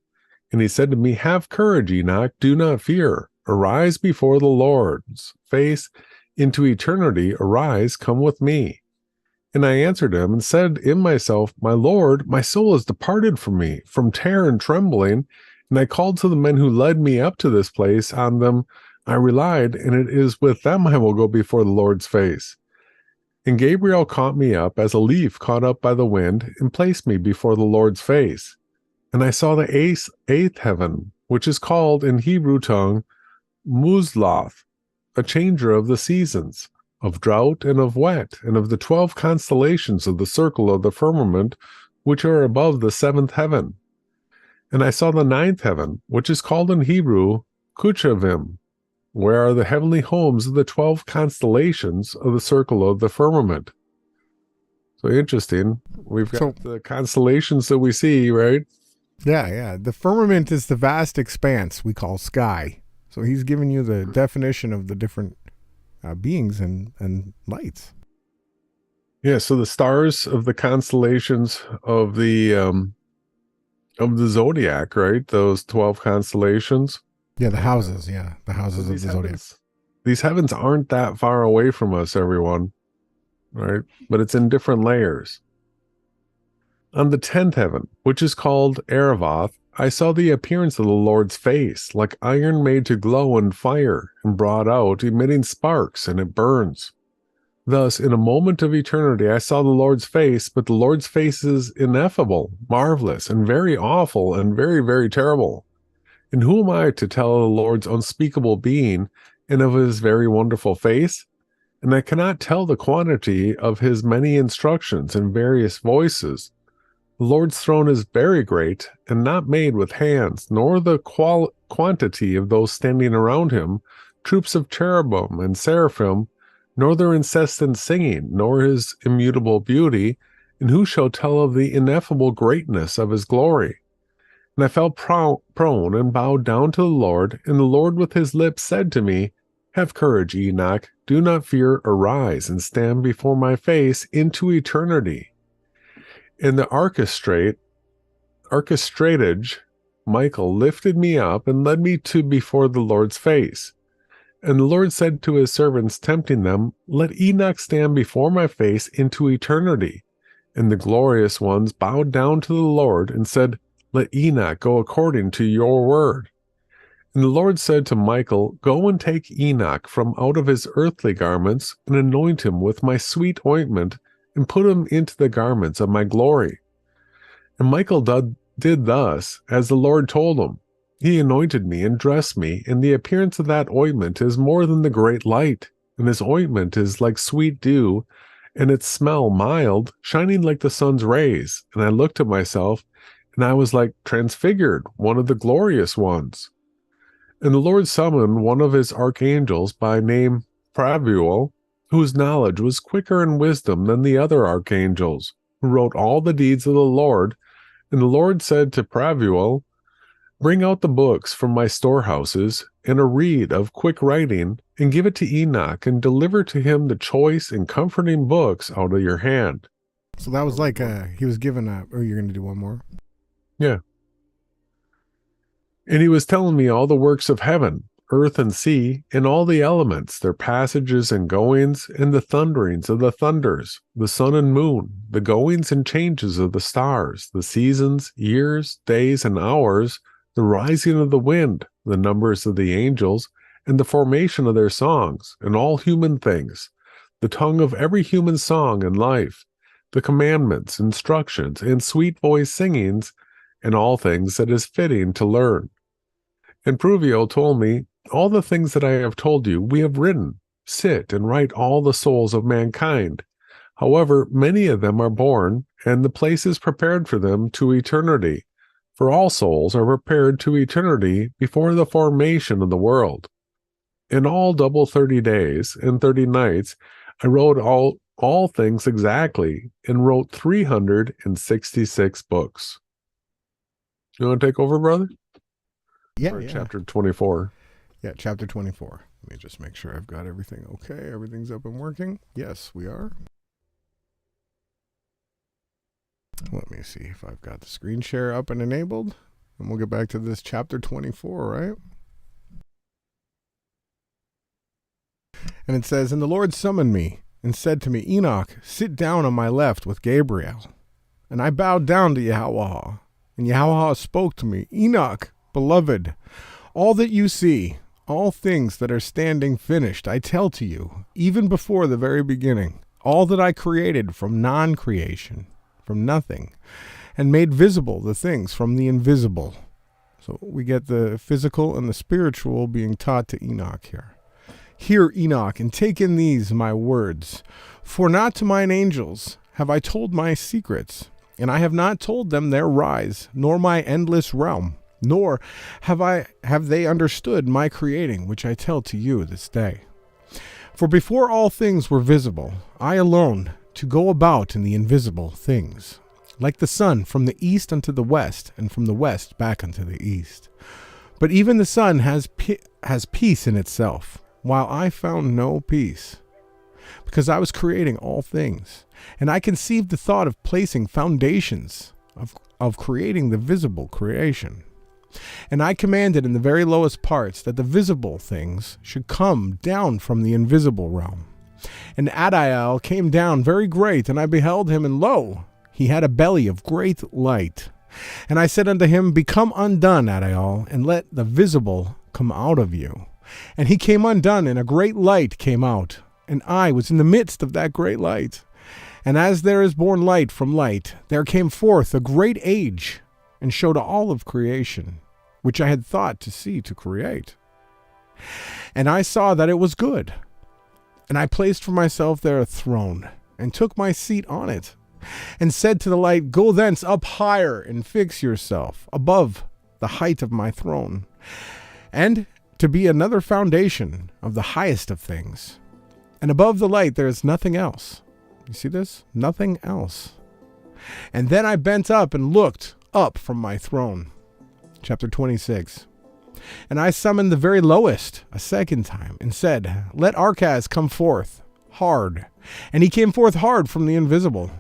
And he said to me, Have courage, Enoch, do not fear. Arise before the Lord's face into eternity. Arise, come with me. And I answered him and said in myself, My Lord, my soul is departed from me, from terror and trembling. And I called to the men who led me up to this place. On them I relied, and it is with them I will go before the Lord's face. And Gabriel caught me up as a leaf caught up by the wind, and placed me before the Lord's face. And I saw the eighth heaven, which is called in Hebrew tongue Muzloth, a changer of the seasons, of drought and of wet, and of the 12 constellations of the circle of the firmament, which are above the seventh heaven. And I saw the ninth heaven, which is called in Hebrew Kuchavim, where are the heavenly homes of the 12 constellations of the circle of the firmament. So interesting. We've got the constellations that we see, right? Yeah. The firmament is the vast expanse we call sky. So he's giving you the definition of the different beings and lights. Yeah, so the stars of the constellations of the zodiac, right? Those 12 constellations. Yeah, the houses. Yeah, the houses of the zodiac. These heavens aren't that far away from us, everyone, right? But it's in different layers. On the 10th heaven, which is called Aravoth, I saw the appearance of the Lord's face, like iron made to glow in fire, and brought out, emitting sparks, and it burns. Thus, in a moment of eternity, I saw the Lord's face, but the Lord's face is ineffable, marvelous, and very awful, and very, very terrible. And who am I to tell of the Lord's unspeakable being, and of his very wonderful face? And I cannot tell the quantity of his many instructions and various voices. The Lord's throne is very great, and not made with hands, nor the quantity of those standing around him, troops of cherubim and seraphim, nor their incessant singing, nor his immutable beauty, and who shall tell of the ineffable greatness of his glory? And I fell prone and bowed down to the Lord, and the Lord with his lips said to me, Have courage, Enoch, do not fear, arise, and stand before my face into eternity. In the orchestratage, Michael lifted me up and led me to before the Lord's face. And the Lord said to his servants, tempting them, Let Enoch stand before my face into eternity. And the glorious ones bowed down to the Lord and said, Let Enoch go according to your word. And the Lord said to Michael, Go and take Enoch from out of his earthly garments, and anoint him with my sweet ointment, and put him into the garments of my glory. And Michael did thus, as the Lord told him. He anointed me and dressed me, and the appearance of that ointment is more than the great light, and his ointment is like sweet dew, and its smell mild, shining like the sun's rays. And I looked at myself, and I was like transfigured, one of the glorious ones. And the Lord summoned one of his archangels by name Pravuel, whose knowledge was quicker in wisdom than the other archangels, who wrote all the deeds of the Lord. And the Lord said to Pravuel, Bring out the books from my storehouses, and a reed of quick writing, and give it to Enoch, and deliver to him the choice and comforting books out of your hand. So that was like he was given you're going to do one more? Yeah. And he was telling me all the works of heaven, earth and sea, and all the elements, their passages and goings, and the thunderings of the thunders, the sun and moon, the goings and changes of the stars, the seasons, years, days, and hours, the rising of the wind, the numbers of the angels, and the formation of their songs, and all human things, the tongue of every human song and life, the commandments, instructions, and sweet voice singings, and all things that is fitting to learn. And Pruvio told me, all the things that I have told you we have written. Sit and write all the souls of mankind. However, many of them are born, and the place is prepared for them to eternity. For all souls are prepared to eternity before the formation of the world. In all double 30 days and 30 nights, I wrote all things exactly, and wrote 366 books. You want to take over, brother? Yeah, Or chapter 24. Yeah, chapter 24. Let me just make sure I've got everything okay. Everything's up and working. Yes, we are. Let me see if I've got the screen share up and enabled. And we'll get back to this chapter 24, right? And it says, And the Lord summoned me and said to me, Enoch, sit down on my left with Gabriel. And I bowed down to Yahawah. And Yahawah spoke to me, Enoch, beloved, all that you see, all things that are standing finished, I tell to you, even before the very beginning, all that I created from non-creation, from nothing, and made visible the things from the invisible. So we get the physical and the spiritual being taught to Enoch here. Hear, Enoch, and take in these my words. For not to mine angels have I told my secrets, and I have not told them their rise, nor my endless realm, nor have they understood my creating, which I tell to you this day. For before all things were visible, I alone to go about in the invisible things, like the sun from the east unto the west, and from the west back unto the east. But even the sun has peace in itself, while I found no peace, because I was creating all things, and I conceived the thought of placing foundations, of creating the visible creation. And I commanded in the very lowest parts that the visible things should come down from the invisible realm. And Adiel came down very great, and I beheld him, and lo, he had a belly of great light. And I said unto him, Become undone, Adiel, and let the visible come out of you. And he came undone, and a great light came out, and I was in the midst of that great light. And as there is born light from light, there came forth a great age, and showed all of creation, which I had thought to see to create. And I saw that it was good. And I placed for myself there a throne, and took my seat on it, and said to the light, Go thence up higher, and fix yourself above the height of my throne, and to be another foundation of the highest of things. And above the light there is nothing else. You see this? Nothing else. And then I bent up and looked up from my throne. Chapter 26. And I summoned the very lowest a second time, and said, Let Archaz come forth hard. And he came forth hard from the invisible.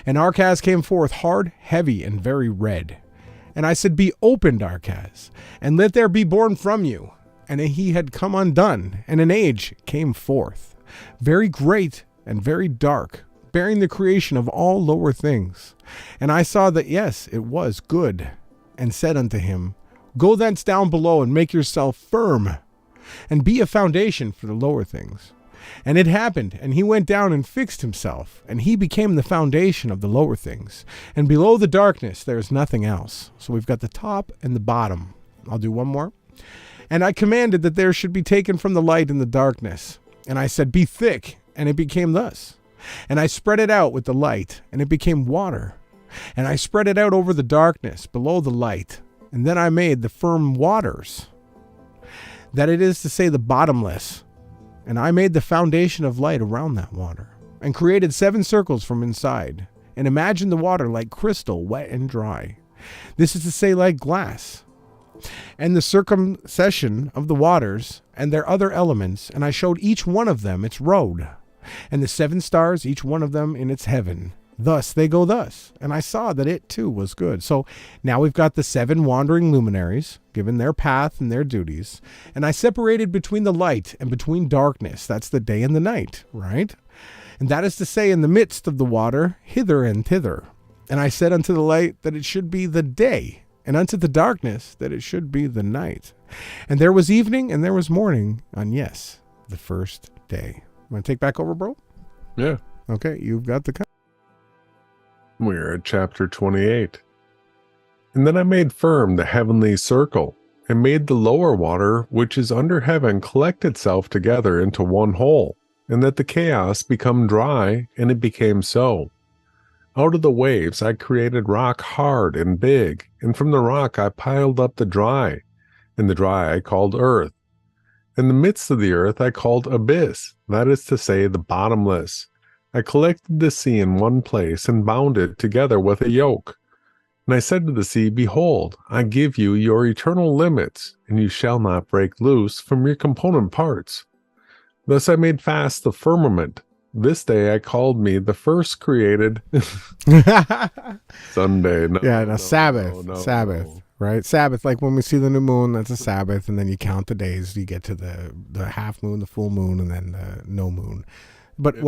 And Archaz came forth hard, heavy, and very red. And I said, Be opened, Archaz, and let there be born from you. And he had come undone, and an age came forth, very great and very dark, bearing the creation of all lower things. And I saw that, yes, it was good, and said unto him, Go thence down below, and make yourself firm, and be a foundation for the lower things. And it happened, and he went down and fixed himself, and he became the foundation of the lower things. And below the darkness there is nothing else. So we've got the top and the bottom. I'll do one more. And I commanded that there should be taken from the light and the darkness. And I said, Be thick, and it became thus. And I spread it out with the light, and it became water. And I spread it out over the darkness below the light. And then I made the firm waters, that it is to say the bottomless. And I made the foundation of light around that water, and created 7 circles from inside, and imagined the water like crystal, wet and dry. This is to say like glass. And the circumcision of the waters, and their other elements, and I showed each one of them its road, and the 7 stars, each one of them in its heaven. Thus they go thus, and I saw that it too was good. So now we've got the 7 wandering luminaries, given their path and their duties, and I separated between the light and between darkness. That's the day and the night, right? And that is to say, in the midst of the water, hither and thither. And I said unto the light that it should be the day, and unto the darkness that it should be the night. And there was evening and there was morning on, yes, the first day. Want to take back over, bro? Yeah. Okay, you've got the... We're at chapter 28. And then I made firm the heavenly circle, and made the lower water which is under heaven collect itself together into one whole, and that the chaos become dry, and it became so. Out of the waves I created rock hard and big, and from the rock I piled up the dry, and the dry I called earth. In the midst of the earth I called abyss, that is to say, the bottomless. I collected the sea in one place, and bound it together with a yoke. And I said to the sea, Behold, I give you your eternal limits, and you shall not break loose from your component parts. Thus I made fast the firmament. This day I called me the first created Sunday. Sabbath, right? Sabbath, like when we see the new moon, that's a Sabbath, and then you count the days, you get to the half moon, the full moon, and then the no moon. But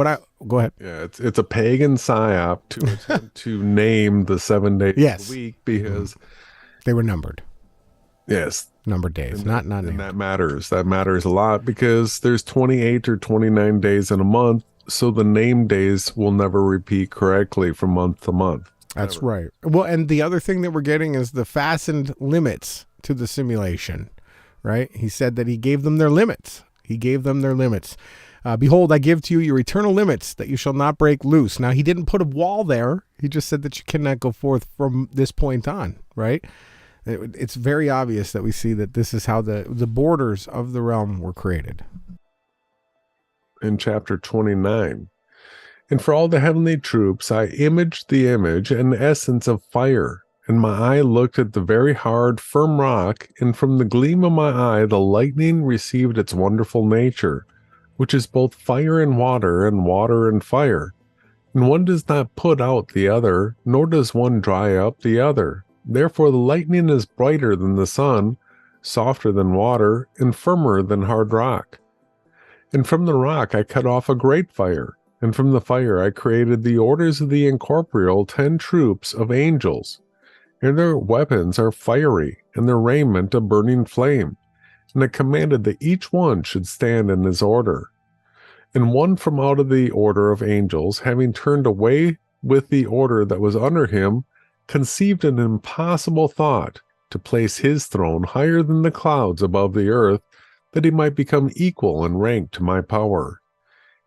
go ahead. Yeah, it's a pagan psyop to attempt to name the 7 days of the week because they were numbered. Yes. Numbered days, not named. And that matters. That matters a lot because there's 28 or 29 days in a month, so the named days will never repeat correctly from month to month. That's right. Well, and the other thing that we're getting is the fastened limits to the simulation, right? He said that he gave them their limits. Behold, I give to you your eternal limits, that you shall not break loose. Now, he didn't put a wall there. He just said that you cannot go forth from this point on, right? It's very obvious that we see that this is how the borders of the realm were created. In chapter 29, and for all the heavenly troops, I imaged the image and essence of fire. And my eye looked at the very hard, firm rock, and from the gleam of my eye, the lightning received its wonderful nature, which is both fire and water and fire. And one does not put out the other, nor does one dry up the other. Therefore the lightning is brighter than the sun, softer than water, and firmer than hard rock. And from the rock I cut off a great fire, and from the fire I created the orders of the incorporeal 10 troops of angels. And their weapons are fiery, and their raiment a burning flame. And I commanded that each one should stand in his order. And one from out of the order of angels, having turned away with the order that was under him, conceived an impossible thought, to place his throne higher than the clouds above the earth, that he might become equal in rank to my power.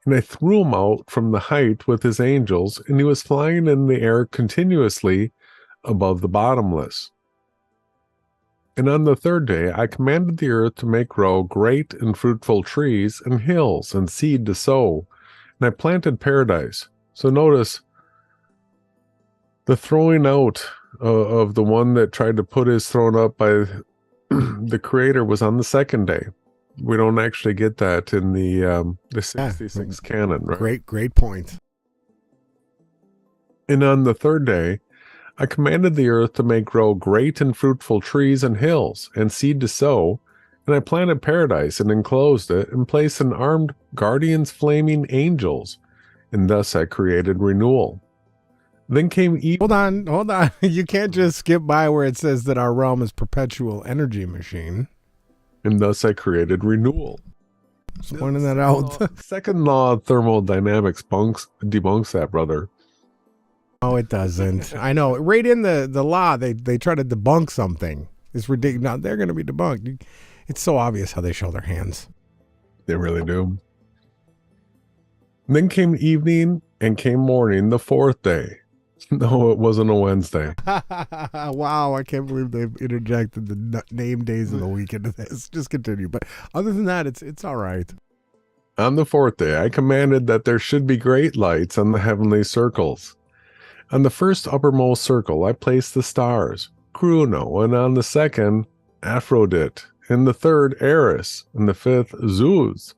And I threw him out from the height with his angels, and he was flying in the air continuously above the bottomless. And on the third day I commanded the earth to make grow great and fruitful trees and hills and seed to sow, and I planted paradise. So notice the throwing out of the one that tried to put his throne up by the Creator was on the second day. We don't actually get that in the 66 canon, right? Great point. And on the third day I commanded the earth to make grow great and fruitful trees and hills, and seed to sow, and I planted paradise and enclosed it, and placed an armed guardians flaming angels, and thus I created renewal. Then came Hold on. You can't just skip by where it says that our realm is perpetual energy machine. And thus I created renewal. Just pointing that out. Second law of thermodynamics debunks that, brother. No, it doesn't. I know. Right in the law, they try to debunk something. It's ridiculous. Now, they're going to be debunked. It's so obvious how they show their hands. They really do. Then came evening and came morning the fourth day. No, it wasn't a Wednesday. Wow, I can't believe they've interjected the name days of the week into this. Just continue. But other than that, it's all right. On the fourth day, I commanded that there should be great lights on the heavenly circles. On the first uppermost circle, I placed the stars, Chrono, and on the second, Aphrodite, and the third, Eris, and the fifth, Zeus,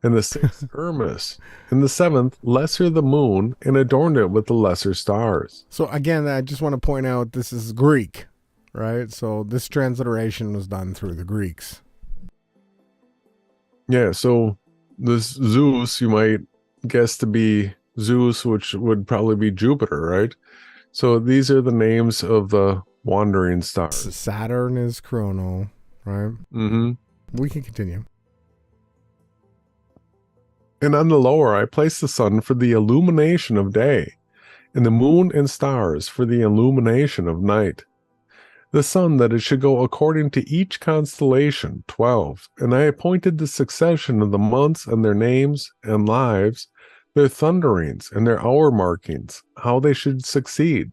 and the sixth, Hermes, and the seventh, Lesser the moon, and adorned it with the lesser stars. So again, I just want to point out this is Greek, right? So this transliteration was done through the Greeks. Yeah, so this Zeus, you might guess to be Zeus, which would probably be Jupiter, right? So these are the names of the wandering stars. Saturn is chrono, right? Mm-hmm. We can continue. And on the lower, I placed the sun for the illumination of day, and the moon and stars for the illumination of night. The sun that it should go according to each constellation, 12, and I appointed the succession of the months and their names and lives, their thunderings and their hour markings, how they should succeed.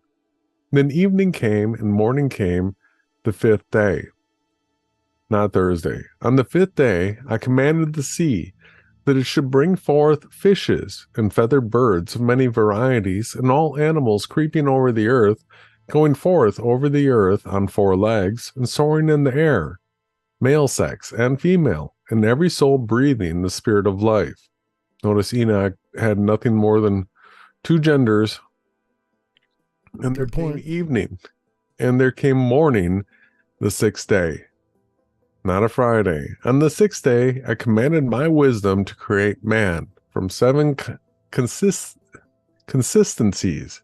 Then evening came and morning came, the 5th day. Not Thursday. On the 5th day, I commanded the sea that it should bring forth fishes and feathered birds of many varieties, and all animals creeping over the earth, going forth over the earth on 4 legs, and soaring in the air, male sex and female, and every soul breathing the spirit of life. Notice Enoch had nothing more than 2 genders. And there came evening, and there came morning, the 6th day. Not a Friday. On the 6th day, I commanded my wisdom to create man from 7 consistencies.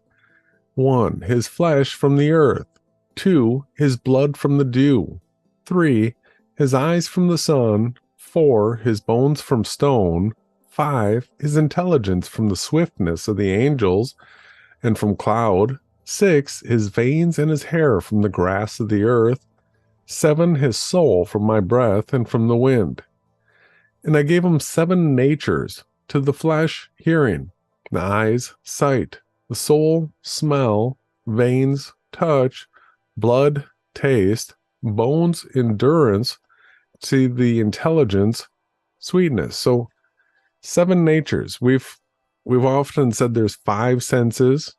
1, his flesh from the earth. 2, his blood from the dew. 3, his eyes from the sun. 4, his bones from stone. 5, his intelligence from the swiftness of the angels and from cloud. 6, his veins and his hair from the grass of the earth. 7, his soul from my breath and from the wind. And I gave him 7 natures: to the flesh, hearing; the eyes, sight; the soul, smell; veins, touch; blood, taste; bones, endurance; to the intelligence, sweetness. So 7 natures. We've often said there's 5 senses,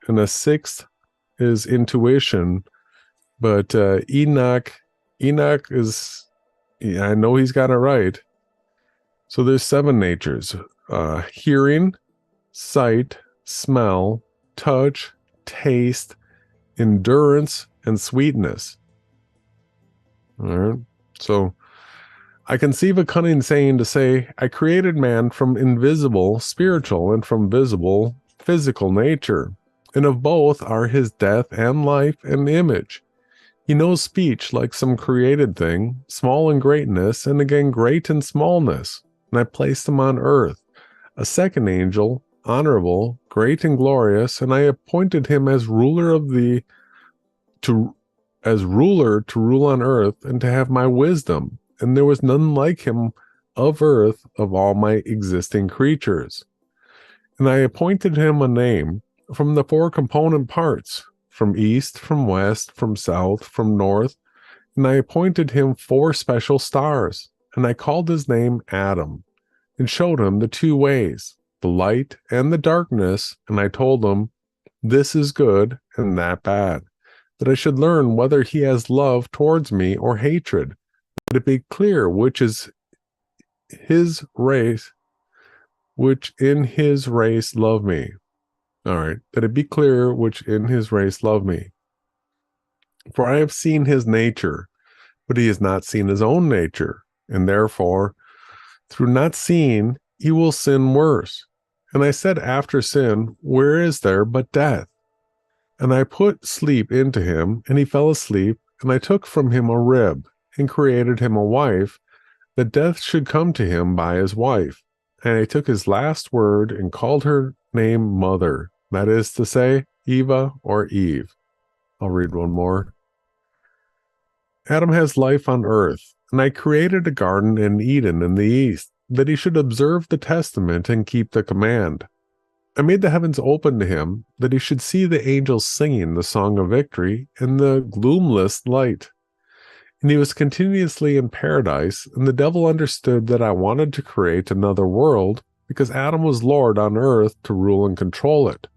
and a 6th is intuition. But Enoch is, I know he's got it right. So there's 7 natures: hearing, sight, smell, touch, taste, endurance, and sweetness. All right. So I conceive a cunning saying to say, I created man from invisible, spiritual, and from visible, physical nature, and of both are his death and life and image. He knows speech like some created thing, small in greatness, and again great in smallness. And I placed him on earth, a second angel, honorable, great and glorious, and I appointed him as ruler to rule on earth and to have my wisdom. And there was none like him of earth of all my existing creatures. And I appointed him a name from the 4 component parts, from east, from west, from south, from north, and I appointed him 4 special stars, and I called his name Adam, and showed him the 2 ways, the light and the darkness, and I told him, this is good and that bad, that I should learn whether he has love towards me or hatred, that it be clear which is his race, which in his race love me. All right, that it be clear which in his race love me. For I have seen his nature, but he has not seen his own nature, and therefore, through not seeing, he will sin worse. And I said after sin, where is there but death? And I put sleep into him, and he fell asleep, and I took from him a rib, and created him a wife, that death should come to him by his wife. And I took his last word, and called her name Mother, that is to say, Eva or Eve. I'll read one more. Adam has life on earth, and I created a garden in Eden in the east, that he should observe the testament and keep the command. I made the heavens open to him, that he should see the angels singing the song of victory in the gloomless light. And he was continuously in paradise, and the devil understood that I wanted to create another world, because Adam was Lord on earth to rule and control it.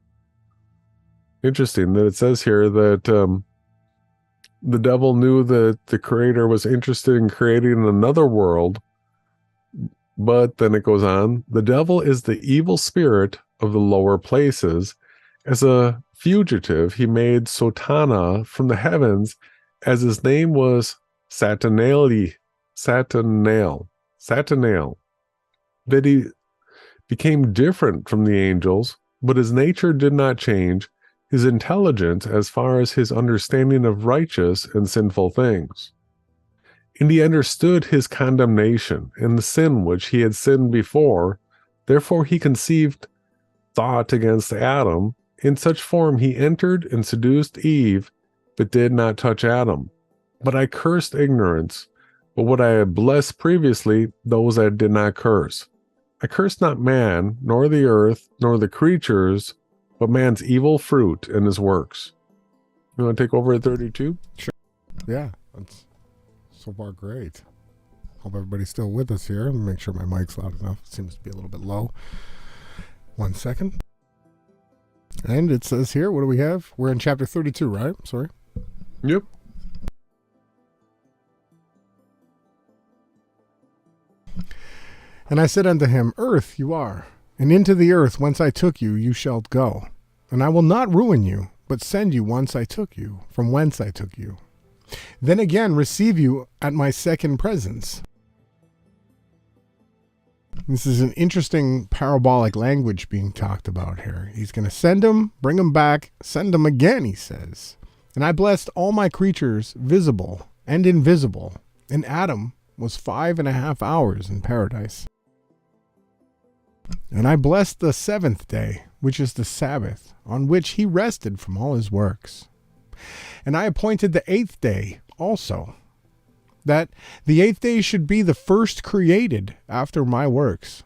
Interesting that it says here that the devil knew that the creator was interested in creating another world, but then it goes on, the devil is the evil spirit of the lower places. As a fugitive, he made Sotana from the heavens, as his name was Satanael, that he became different from the angels, but his nature did not change. his intelligence as far as his understanding of righteous and sinful things. And he understood his condemnation and the sin which he had sinned before. Therefore he conceived thought against Adam. In such form he entered and seduced Eve, but did not touch Adam. But I cursed ignorance, but what I had blessed previously, those I did not curse. I cursed not man, nor the earth, nor the creatures, but man's evil fruit and his works. You want to take over at 32? Sure. Yeah, that's so far great. Hope everybody's still with us here. Let me make sure my mic's loud enough. It seems to be a little bit low. 1 second. And it says here, what do we have? We're in chapter 32, right? Sorry. Yep. And I said unto him, Earth you are, and into the earth whence I took you, you shalt go. And I will not ruin you, but send you whence I took you, from whence I took you. Then again receive you at my second presence. This is an interesting parabolic language being talked about here. He's going to send them, bring them back, send them again, he says. And I blessed all my creatures, visible and invisible. And Adam was 5.5 hours in paradise. And I blessed the seventh day, which is the Sabbath, on which he rested from all his works. And I appointed the 8th day also, that the 8th day should be the first created after my works,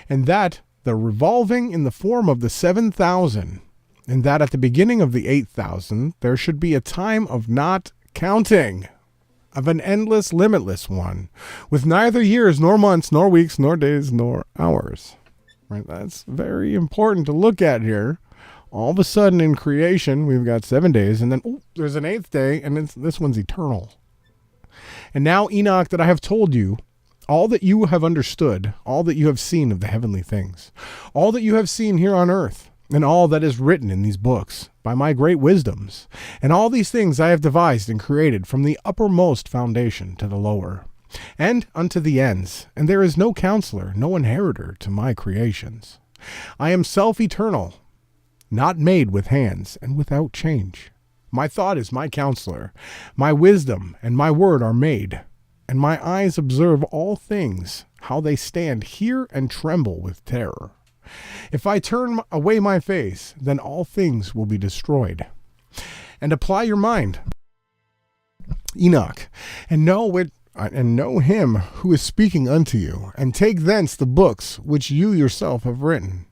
and that the revolving in the form of the 7,000, and that at the beginning of the 8,000 there should be a time of not counting, of an endless, limitless one, with neither years, nor months, nor weeks, nor days, nor hours. Right? That's very important to look at here. All of a sudden in creation, we've got 7 days, and then there's an 8th day, and this one's eternal. And now, Enoch, that I have told you, all that you have understood, all that you have seen of the heavenly things, all that you have seen here on earth, and all that is written in these books, by my great wisdoms, and all these things I have devised and created from the uppermost foundation to the lower, and unto the ends, and there is no counselor, no inheritor to my creations. I am self-eternal, not made with hands, and without change. My thought is my counselor, my wisdom and my word are made, and my eyes observe all things, how they stand here and tremble with terror. If I turn away my face, then all things will be destroyed. And apply your mind, Enoch, and know him who is speaking unto you, and take thence the books which you yourself have written.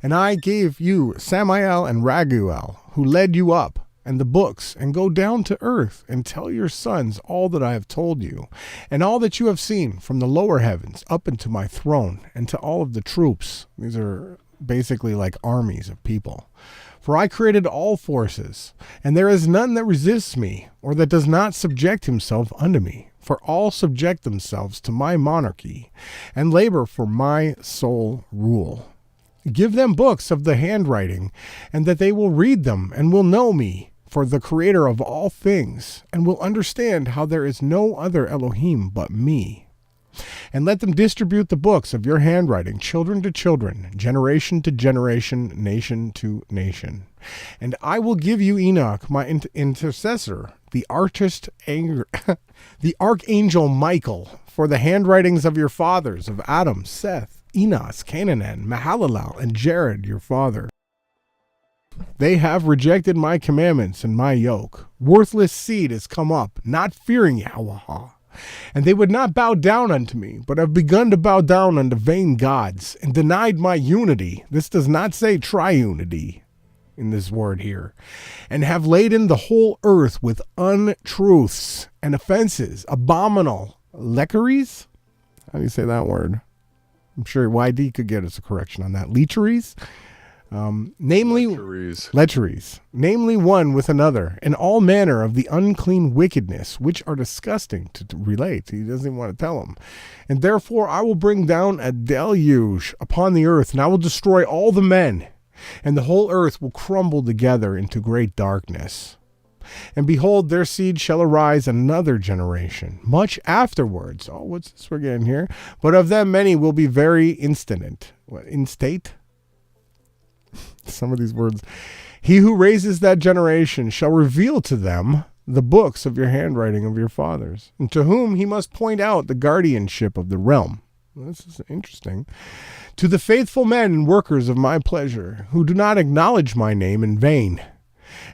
And I gave you Samael and Raguel, who led you up, and the books, and go down to earth, and tell your sons all that I have told you, and all that you have seen from the lower heavens up into my throne, and to all of the troops. These are basically like armies of people. For I created all forces, and there is none that resists me, or that does not subject himself unto me. For all subject themselves to my monarchy, and labor for my sole rule. Give them books of the handwriting, and that they will read them, and will know me, for the creator of all things, and will understand how there is no other Elohim but me. And let them distribute the books of your handwriting, children to children, generation to generation, nation to nation. And I will give you Enoch, my intercessor, the archangel Michael, for the handwritings of your fathers, of Adam, Seth, Enos, Canaan, Mahalalel, and Jared, your father. They have rejected my commandments and my yoke. Worthless seed has come up, not fearing Yahawah. And they would not bow down unto me, but have begun to bow down unto vain gods, and denied my unity. This does not say triunity in this word here. And have laden the whole earth with untruths and offenses, abominable lecheries. How do you say that word? I'm sure YD could get us a correction on that. Lecheries. Namely lecheries, namely one with another, and all manner of the unclean wickedness, which are disgusting to relate. He doesn't even want to tell them. And therefore I will bring down a deluge upon the earth, and I will destroy all the men, and the whole earth will crumble together into great darkness. And behold, their seed shall arise another generation, much afterwards. Oh, what's this we're getting here? But of them many will be very instant. What, instate? Some of these words. He who raises that generation shall reveal to them the books of your handwriting of your fathers, and to whom he must point out the guardianship of the realm. This is interesting. To the faithful men and workers of my pleasure, who do not acknowledge my name in vain.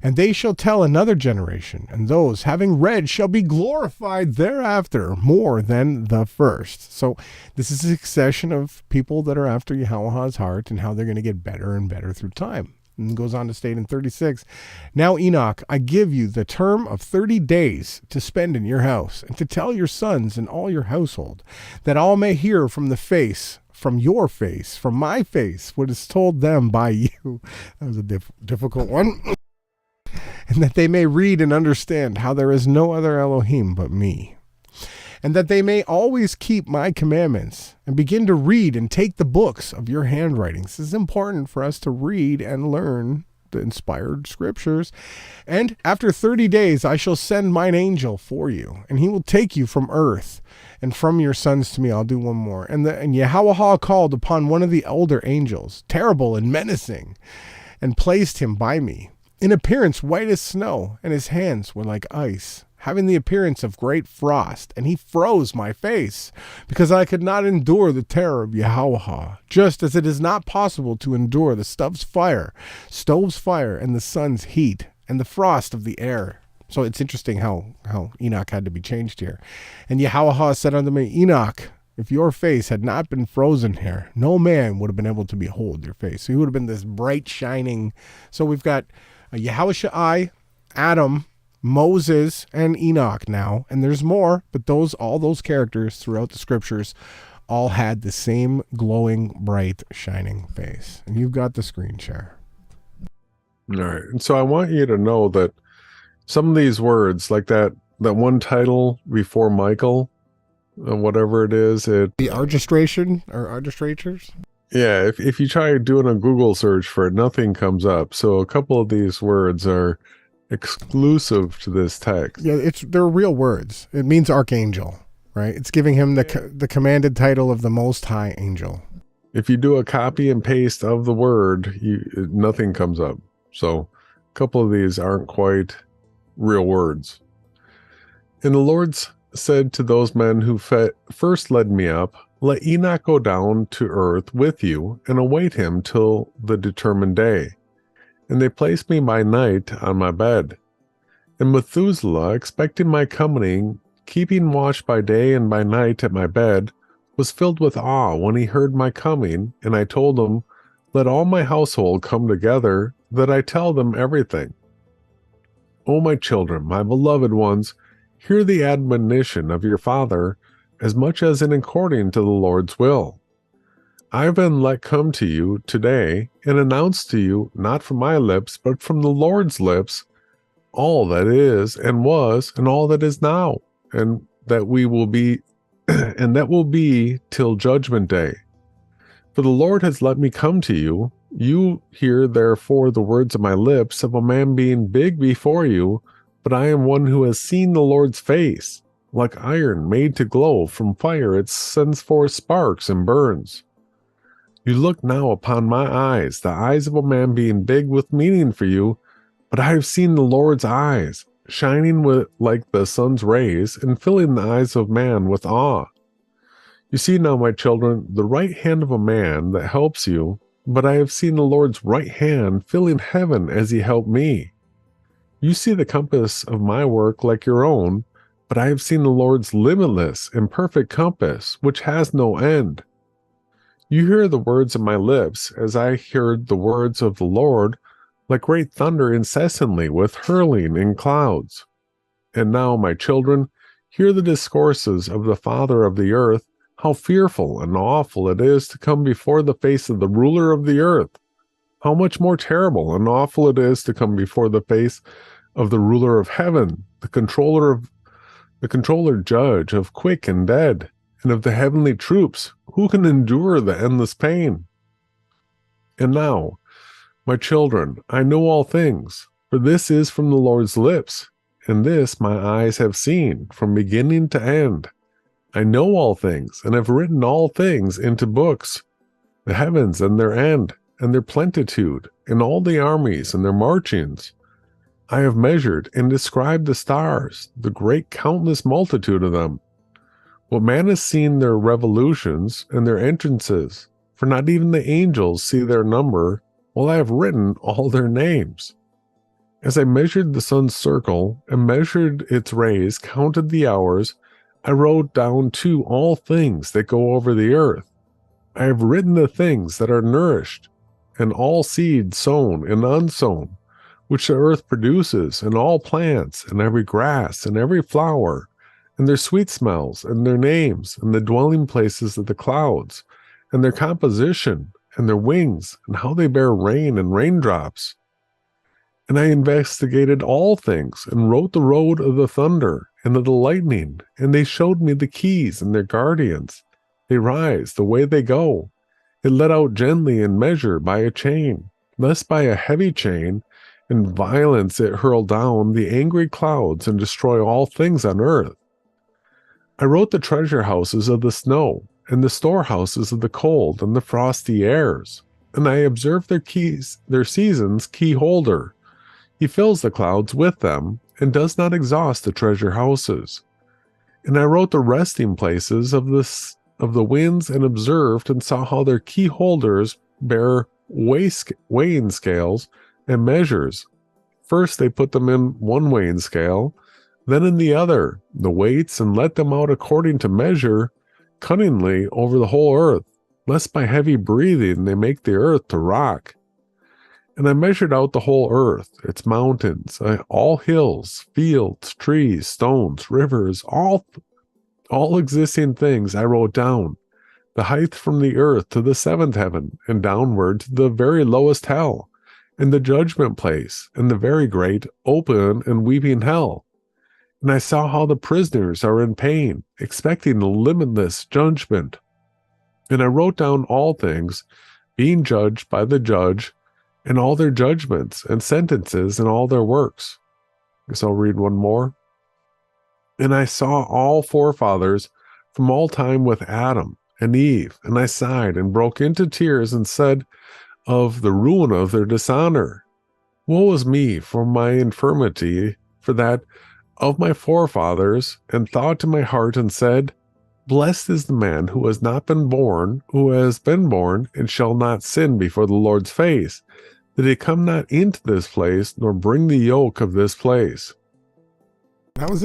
And they shall tell another generation, and those having read shall be glorified thereafter more than the first. So this is a succession of people that are after Yahawah's heart and how they're going to get better and better through time. And goes on to state in 36, now Enoch, I give you the term of 30 days to spend in your house, and to tell your sons and all your household, that all may hear from the face, from your face, from my face, what is told them by you. That was a difficult one. And that they may read and understand how there is no other Elohim but me. And that they may always keep my commandments and begin to read and take the books of your handwritings. This is important for us to read and learn the inspired scriptures. And after 30 days, I shall send mine angel for you, and he will take you from earth and from your sons to me. I'll do one more. And Yahawah called upon one of the elder angels, terrible and menacing, and placed him by me, in appearance white as snow, and his hands were like ice, having the appearance of great frost, and he froze my face, because I could not endure the terror of Yahawah, just as it is not possible to endure the stove's fire, and the sun's heat, and the frost of the air. So it's interesting how Enoch had to be changed here. And Yahawah said unto me, Enoch, if your face had not been frozen here, no man would have been able to behold your face. So he would have been this bright, shining. So we've got Yahawashai, Adam, Moses, and Enoch now, and there's more, but all those characters throughout the scriptures all had the same glowing, bright, shining face. And you've got the screen share. All right. And so I want you to know that some of these words, like that one title before Michael, whatever it is, the argistration or argistrators. Yeah, if you try doing a Google search for it, nothing comes up. So a couple of these words are exclusive to this text. Yeah, they're real words. It means archangel, right? It's giving him the commanded title of the Most High Angel. If you do a copy and paste of the word, nothing comes up. So a couple of these aren't quite real words. And the Lord said to those men who first led me up, let Enoch go down to earth with you and await him till the determined day. And they placed me by night on my bed. And Methuselah, expecting my coming, keeping watch by day and by night at my bed, was filled with awe when he heard my coming, and I told him, let all my household come together, that I tell them everything. O my children, my beloved ones, hear the admonition of your father, as much as in according to the Lord's will. I have been let come to you today, and announce to you, not from my lips, but from the Lord's lips, all that is and was, and all that is now, and that we will be, and that will be till judgment day. For the Lord has let me come to you. You hear therefore the words of my lips of a man being big before you, but I am one who has seen the Lord's face. Like iron made to glow from fire, it sends forth sparks and burns. You look now upon my eyes, the eyes of a man being big with meaning for you, but I have seen the Lord's eyes, shining like the sun's rays, and filling the eyes of man with awe. You see now, my children, the right hand of a man that helps you, but I have seen the Lord's right hand filling heaven as he helped me. You see the compass of my work like your own, but I have seen the Lord's limitless and perfect compass, which has no end. You hear the words of my lips, as I heard the words of the Lord, like great thunder incessantly with hurling in clouds. And now, my children, hear the discourses of the Father of the earth, how fearful and awful it is to come before the face of the ruler of the earth. How much more terrible and awful it is to come before the face of the ruler of heaven, the controller judge of quick and dead, and of the heavenly troops. Who can endure the endless pain? And now, my children, I know all things, for this is from the Lord's lips, and this my eyes have seen from beginning to end. I know all things, and have written all things into books, the heavens and their end, and their plenitude, in all the armies and their marchings. I have measured and described the stars, the great countless multitude of them. What man has seen their revolutions and their entrances, for not even the angels see their number, while I have written all their names. As I measured the sun's circle and measured its rays, counted the hours, I wrote down too all things that go over the earth. I have written the things that are nourished, and all seed sown and unsown, which the earth produces, and all plants, and every grass, and every flower, and their sweet smells, and their names, and the dwelling places of the clouds, and their composition, and their wings, and how they bear rain and raindrops. And I investigated all things, and wrote the road of the thunder, and of the lightning, and they showed me the keys and their guardians. They rise, the way they go. It let out gently in measure by a chain, lest by a heavy chain, in violence it hurl down the angry clouds and destroy all things on earth. I wrote the treasure houses of the snow, and the storehouses of the cold and the frosty airs, and I observed their keys, their seasons' key holder. He fills the clouds with them, and does not exhaust the treasure houses. And I wrote the resting places of the winds, and observed and saw how their key holders bear weighing scales and measures. First they put them in one weighing scale, then in the other, the weights, and let them out according to measure, cunningly over the whole earth, lest by heavy breathing they make the earth to rock. And I measured out the whole earth, its mountains, all hills, fields, trees, stones, rivers, all existing things I wrote down, the height from the earth to the seventh heaven, and downward to the very lowest hell, and the judgment place, and the very great, open and weeping hell. And I saw how the prisoners are in pain, expecting the limitless judgment. And I wrote down all things, being judged by the judge, and all their judgments and sentences and all their works. I guess I'll read one more. And I saw all forefathers from all time with Adam and Eve, and I sighed and broke into tears and said of the ruin of their dishonor, woe is me for my infirmity, for that of my forefathers, and thought to my heart and said, blessed is the man who has not been born, who has been born, and shall not sin before the Lord's face, that he come not into this place, nor bring the yoke of this place. That was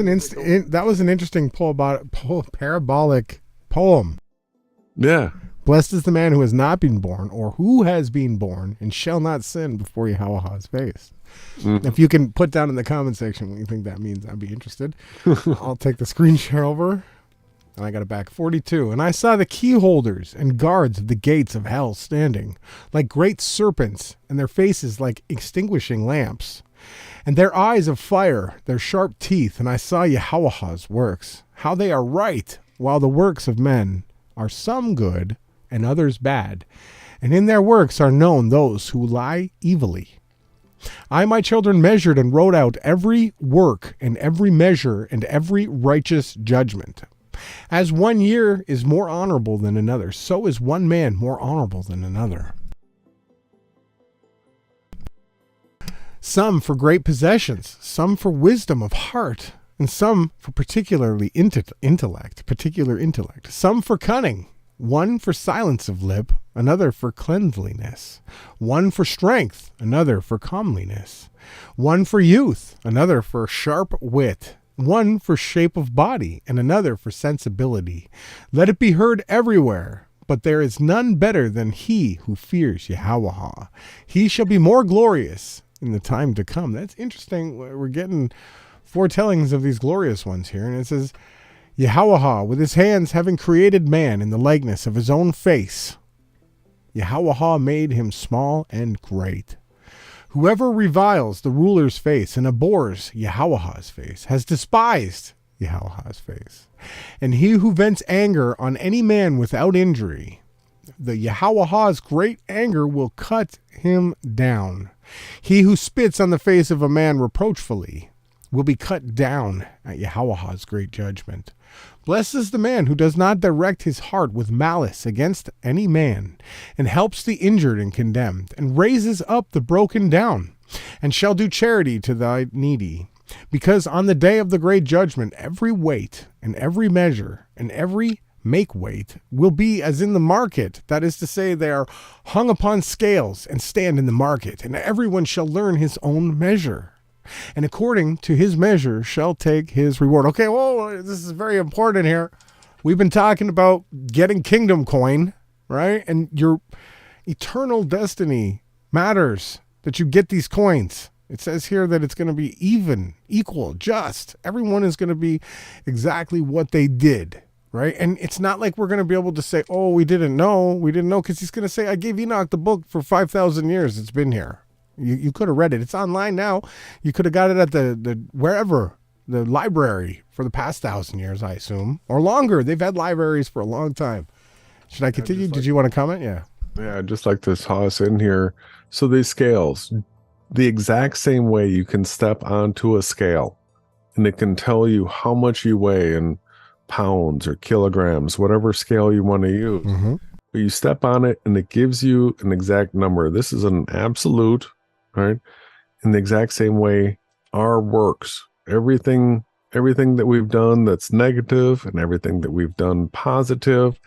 an interesting parabolic poem. Yeah. Blessed is the man who has not been born, or who has been born, and shall not sin before Yahawah's face. Mm-hmm. If you can put down in the comment section what you think that means, I'd be interested. I'll take the screen share over. And I got it back. 42. And I saw the key holders and guards of the gates of hell standing, like great serpents, and their faces like extinguishing lamps, and their eyes of fire, their sharp teeth. And I saw Yahawah's works, how they are right, while the works of men are some good and others bad. And in their works are known those who lie evilly. I, my children, measured and wrote out every work and every measure and every righteous judgment. As 1 year is more honorable than another, so is one man more honorable than another. Some for great possessions, some for wisdom of heart, and some for particular intellect, some for cunning, one for silence of lip, another for cleanliness, one for strength, another for comeliness, one for youth, another for sharp wit, one for shape of body, and another for sensibility. Let it be heard everywhere, but there is none better than he who fears Yahawah. He shall be more glorious in the time to come. That's interesting. We're getting foretellings of these glorious ones here, and it says, Yahawah, with his hands having created man in the likeness of his own face, Yahawah made him small and great. Whoever reviles the ruler's face and abhors Yahawah's face has despised Yahawah's face. And he who vents anger on any man without injury, the Yahawah's great anger will cut him down. He who spits on the face of a man reproachfully will be cut down at Yahawah's great judgment. Blessed is the man who does not direct his heart with malice against any man, and helps the injured and condemned, and raises up the broken down, and shall do charity to thy needy. Because on the day of the great judgment, every weight and every measure and every make weight will be as in the market. That is to say, they are hung upon scales and stand in the market, and everyone shall learn his own measure. And according to his measure shall take his reward. Okay, well, this is very important here. We've been talking about getting kingdom coin, right? And your eternal destiny matters, that you get these coins. It says here that it's going to be even, equal, just. Everyone is going to be exactly what they did, right? And it's not like we're going to be able to say, oh, we didn't know, because he's going to say, I gave Enoch the book for 5,000 years. It's been here. You could have read it. It's online now. You could have got it at the wherever, the library for the past 1,000 years, I assume, or longer. They've had libraries for a long time. Should I continue? Did you want to comment? Yeah. Yeah, just like to toss in here. So these scales, the exact same way you can step onto a scale and it can tell you how much you weigh in pounds or kilograms, whatever scale you want to use. Mm-hmm. But you step on it and it gives you an exact number. This is an absolute, right? In the exact same way, our works, everything that we've done that's negative and everything that we've done positive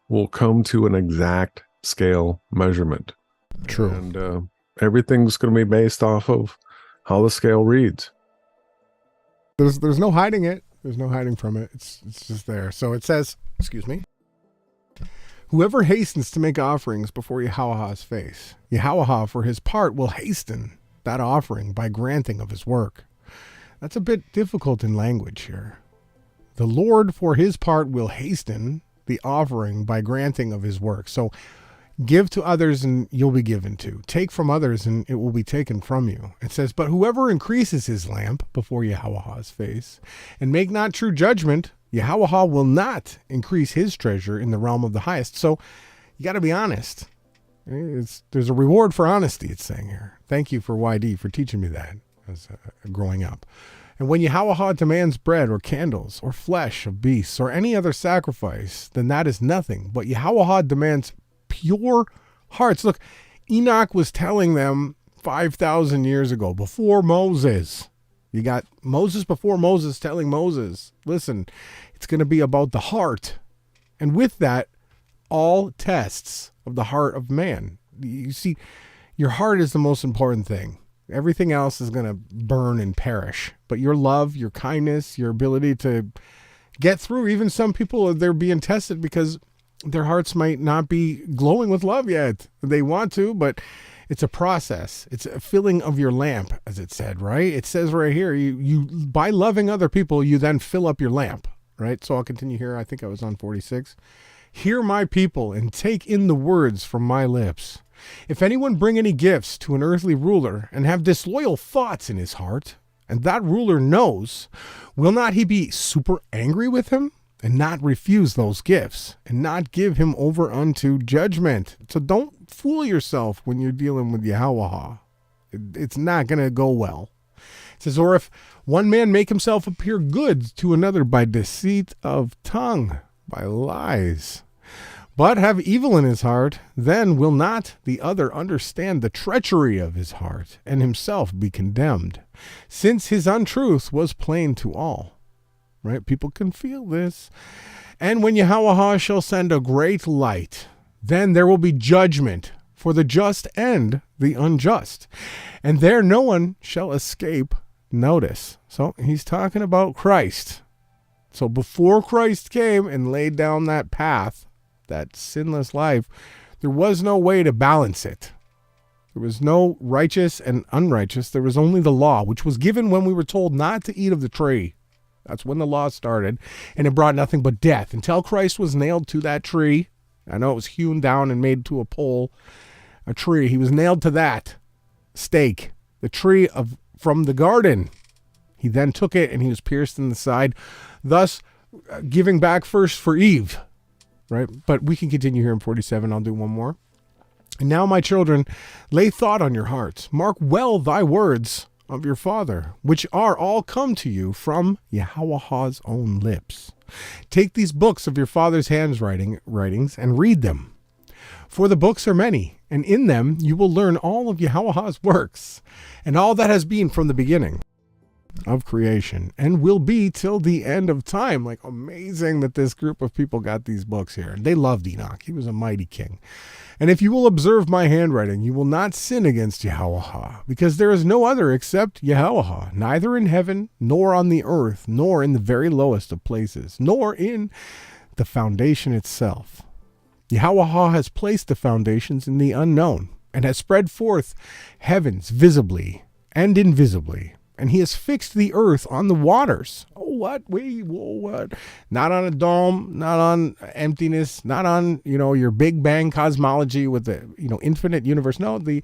will come to an exact scale measurement. True. And everything's going to be based off of how the scale reads. There's no hiding it. There's no hiding from it. It's just there. So it says, excuse me, whoever hastens to make offerings before Yahawah's face, Yahawah for his part will hasten that offering by granting of his work. That's a bit difficult in language here. The Lord for his part will hasten the offering by granting of his work. So give to others and you'll be given to. Take from others and it will be taken from you. It says, but whoever increases his lamp before Yahawah's face and make not true judgment, Yahawah will not increase his treasure in the realm of the highest. So you got to be honest. There's a reward for honesty, it's saying here. Thank you for YD for teaching me that as growing up. And when Yahawah demands bread or candles or flesh of beasts or any other sacrifice, then that is nothing. But Yahawah demands pure hearts. Look, Enoch was telling them 5,000 years ago, before Moses. You got Moses before Moses telling Moses, listen, it's going to be about the heart. And with that, all tests of the heart of man. You see, your heart is the most important thing. Everything else is going to burn and perish. But your love, your kindness, your ability to get through, even some people, they're being tested because their hearts might not be glowing with love yet. They want to, but it's a process. It's a filling of your lamp, as it said, right? It says right here, you by loving other people, you then fill up your lamp, right? So I'll continue here. I think I was on 46. Hear my people and take in the words from my lips. If anyone bring any gifts to an earthly ruler and have disloyal thoughts in his heart, and that ruler knows, will not he be super angry with him? And not refuse those gifts, and not give him over unto judgment. So don't fool yourself when you're dealing with Yahawah. It's not going to go well. It says, or if one man make himself appear good to another by deceit of tongue, by lies, but have evil in his heart, then will not the other understand the treachery of his heart, and himself be condemned, since his untruth was plain to all. Right? People can feel this. And when Yahawah shall send a great light, then there will be judgment for the just and the unjust. And there no one shall escape notice. So he's talking about Christ. So before Christ came and laid down that path, that sinless life, there was no way to balance it. There was no righteous and unrighteous. There was only the law, which was given when we were told not to eat of the tree. That's when the law started, and it brought nothing but death until Christ was nailed to that tree. I know it was hewn down and made to a pole, a tree. He was nailed to that stake, the tree from the garden. He then took it and he was pierced in the side, thus giving back first for Eve, right? But we can continue here in 47. I'll do one more. And now, my children, lay thought on your hearts. Mark well thy words. of your Father, which are all come to you from Yahawah's own lips. Take these books of your Father's writings and read them. For the books are many, and in them you will learn all of Yahawah's works, and all that has been from the beginning of creation, and will be till the end of time. Like, amazing that this group of people got these books here. They loved Enoch. He was a mighty king. And if you will observe my handwriting, you will not sin against Yahawah, because there is no other except Yahawah, neither in heaven, nor on the earth, nor in the very lowest of places, nor in the foundation itself. Yahawah has placed the foundations in the unknown, and has spread forth heavens visibly and invisibly. And he has fixed the earth on the waters. Oh, what? What? Not on a dome, not on emptiness, not on, your Big Bang cosmology with the, infinite universe. No, the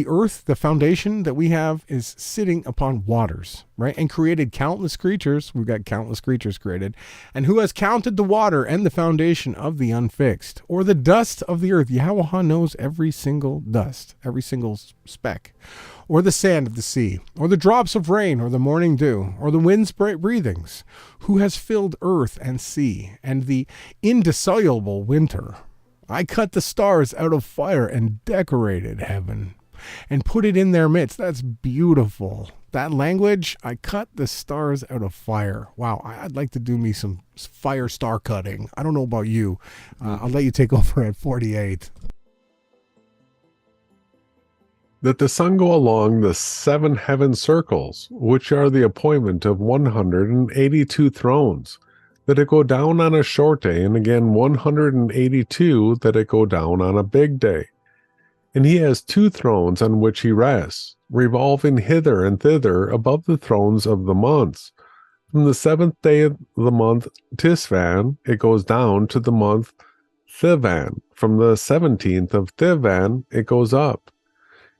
earth, the foundation that we have is sitting upon waters, right? And created countless creatures. We've got countless creatures created. And who has counted the water and the foundation of the unfixed, or the dust of the earth? Yahawah knows every single dust, every single speck, or the sand of the sea, or the drops of rain, or the morning dew, or the wind's breathings. Who has filled earth and sea, and the indissoluble winter? I cut the stars out of fire and decorated heaven, and put it in their midst. That's beautiful. That language, I cut the stars out of fire. Wow, I'd like to do me some fire star cutting. I don't know about you. I'll let you take over at 48. That the sun go along the 7 heaven circles, which are the appointment of 182 thrones, that it go down on a short day, and again 182 that it go down on a big day. And he has 2 thrones on which he rests, revolving hither and thither above the thrones of the months. From the 7th day of the month Tisvan, it goes down to the month Thivan. From the 17th of Thivan, it goes up.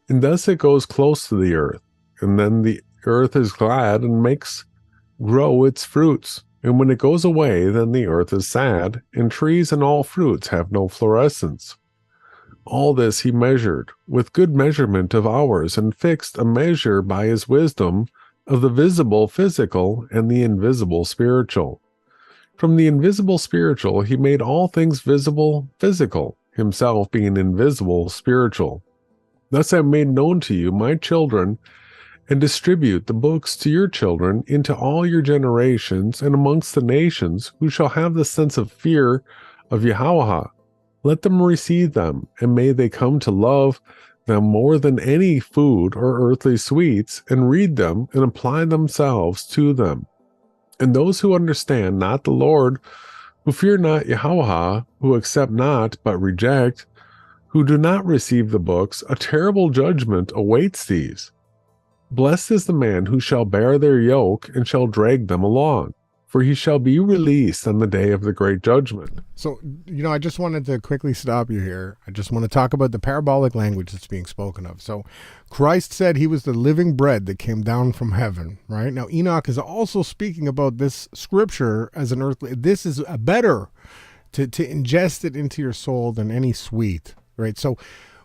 And thus it goes close to the earth, and then the earth is glad and makes grow its fruits. And when it goes away, then the earth is sad, and trees and all fruits have no florescence. All this he measured with good measurement of hours, and fixed a measure by his wisdom of the visible physical and the invisible spiritual. From the invisible spiritual he made all things visible physical, himself being invisible spiritual. Thus I made known to you, my children, and distribute the books to your children into all your generations and amongst the nations who shall have the sense of fear of Yahawah. Let them receive them, and may they come to love them more than any food or earthly sweets, and read them and apply themselves to them. And those who understand not the Lord, who fear not Yahawah, who accept not but reject, who do not receive the books, a terrible judgment awaits these. Blessed is the man who shall bear their yoke and shall drag them along, for he shall be released on the day of the great judgment. So, I just wanted to quickly stop you here. I just want to talk about the parabolic language that's being spoken of. So Christ said he was the living bread that came down from heaven, right? Now, Enoch is also speaking about this scripture as an earthly. This is better to ingest it into your soul than any sweet. Right, so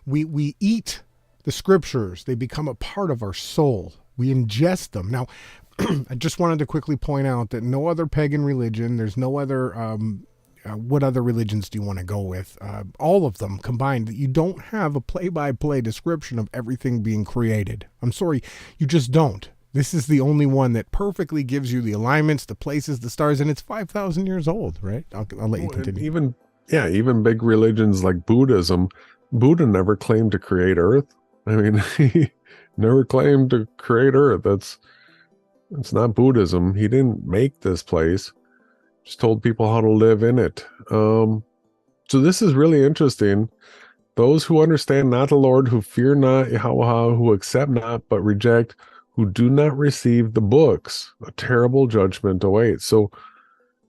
we eat the scriptures. They become a part of our soul. We ingest them. Now, I just wanted to quickly point out that no other pagan religion, there's no other, what other religions do you want to go with? All of them combined, you don't have a play-by-play description of everything being created. I'm sorry, you just don't. This is the only one that perfectly gives you the alignments, the places, the stars, and it's 5,000 years old, right? I'll let you continue. Even big religions like Buddhism, Buddha never claimed to create Earth. I mean, he never claimed to create Earth. It's not Buddhism. He didn't make this place. Just told people how to live in it. So this is really interesting. Those who understand not the Lord, who fear not Yahawah, who accept not but reject, who do not receive the books, a terrible judgment awaits. So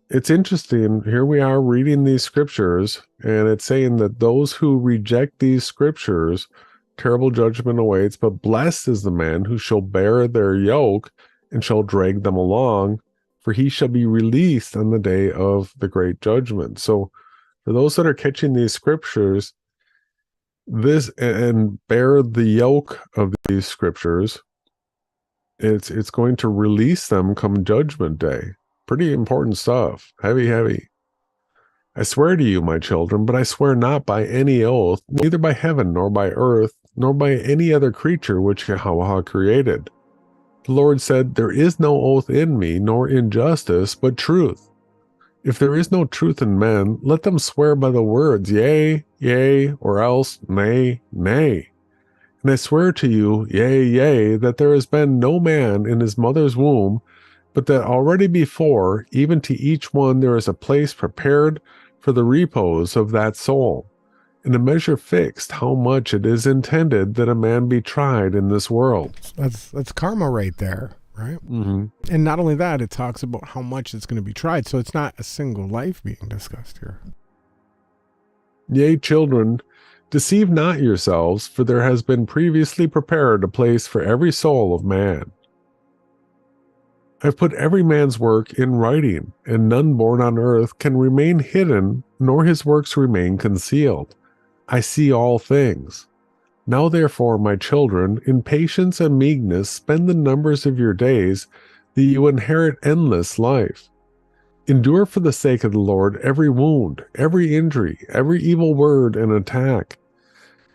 it's interesting. Here we are reading these scriptures, and it's saying that those who reject these scriptures, terrible judgment awaits, but blessed is the man who shall bear their yoke and shall drag them along, for he shall be released on the day of the great judgment. So for those that are catching these scriptures, this and bear the yoke of these scriptures, It's going to release them come Judgment Day. Pretty important stuff. Heavy, heavy. I swear to you, my children, but I swear not by any oath, neither by heaven, nor by earth, nor by any other creature which Yahweh created. The Lord said, there is no oath in me, nor injustice, but truth. If there is no truth in men, let them swear by the words, yea, yea, or else, nay, nay. And I swear to you, yea, yea, that there has been no man in his mother's womb, but that already before, even to each one there is a place prepared for the repose of that soul, in a measure fixed how much it is intended that a man be tried in this world. That's karma right there, right? Mm-hmm. And not only that, it talks about how much it's going to be tried. So it's not a single life being discussed here. Yea, children, deceive not yourselves, for there has been previously prepared a place for every soul of man. I've put every man's work in writing, and none born on earth can remain hidden, nor his works remain concealed. I see all things. Now therefore, my children, in patience and meekness spend the numbers of your days, that you inherit endless life. Endure for the sake of the Lord every wound, every injury, every evil word and attack.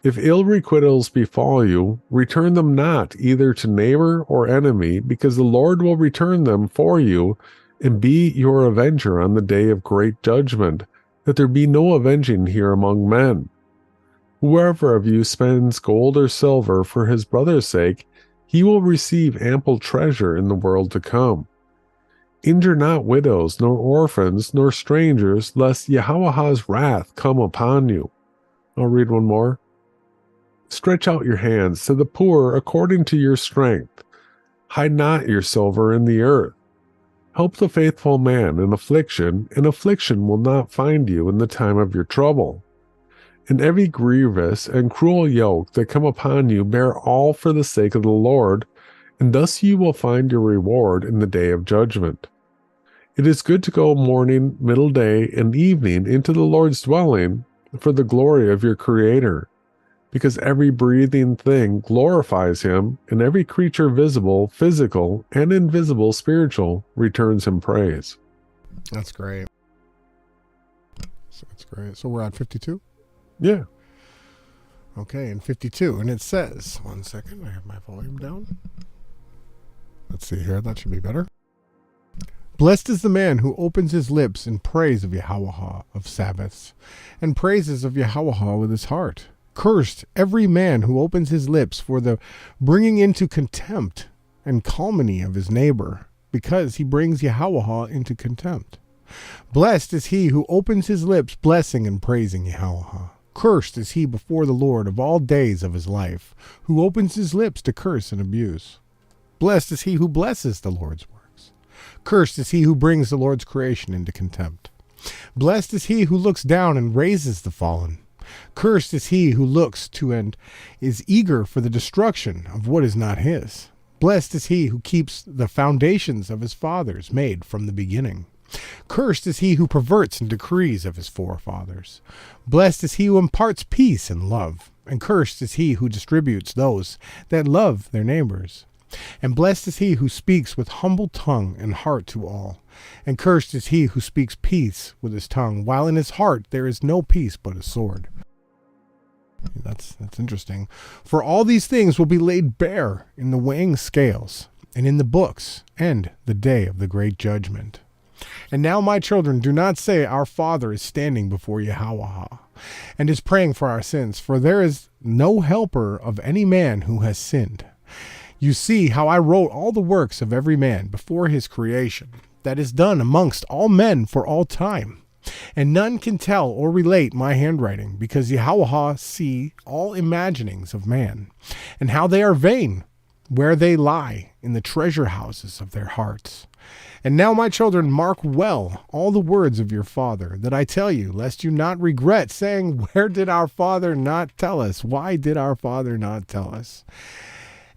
If ill requitals befall you, return them not either to neighbor or enemy, because the Lord will return them for you, and be your avenger on the day of great judgment, that there be no avenging here among men. Whoever of you spends gold or silver for his brother's sake, he will receive ample treasure in the world to come. Injure not widows, nor orphans, nor strangers, lest Yahawah's wrath come upon you. I'll read one more. Stretch out your hands to the poor according to your strength. Hide not your silver in the earth. Help the faithful man in affliction, and affliction will not find you in the time of your trouble. And every grievous and cruel yoke that come upon you bear all for the sake of the Lord, and thus you will find your reward in the day of judgment. It is good to go morning, middle day, and evening into the Lord's dwelling for the glory of your Creator, because every breathing thing glorifies him, and every creature visible, physical, and invisible, spiritual, returns him praise. That's great. That's great. So we're on 52? Yeah. Okay, in 52, and it says, one second, I have my volume down. Let's see here, that should be better. Blessed is the man who opens his lips in praise of Yahawah of Sabbaths, and praises of Yahawah with his heart. Cursed every man who opens his lips for the bringing into contempt and calumny of his neighbor, because he brings Yahawah into contempt. Blessed is he who opens his lips blessing and praising Yahawah. Cursed is he before the Lord of all days of his life, who opens his lips to curse and abuse. Blessed is he who blesses the Lord's works. Cursed is he who brings the Lord's creation into contempt. Blessed is he who looks down and raises the fallen. Cursed is he who looks to and is eager for the destruction of what is not his. Blessed is he who keeps the foundations of his fathers made from the beginning. Cursed is he who perverts the decrees of his forefathers. Blessed is he who imparts peace and love. And cursed is he who distributes those that love their neighbors. And blessed is he who speaks with humble tongue and heart to all. And cursed is he who speaks peace with his tongue, while in his heart there is no peace but a sword. That's interesting. For all these things will be laid bare in the weighing scales, and in the books, and the day of the great judgment. And now, my children, do not say, our Father is standing before Yahawah, and is praying for our sins, for there is no helper of any man who has sinned. You see how I wrote all the works of every man before his creation, that is done amongst all men for all time. And none can tell or relate my handwriting, because Yahawah see all imaginings of man, and how they are vain, where they lie in the treasure houses of their hearts. And now, my children, mark well all the words of your father that I tell you, lest you not regret, saying, where did our father not tell us? Why did our father not tell us?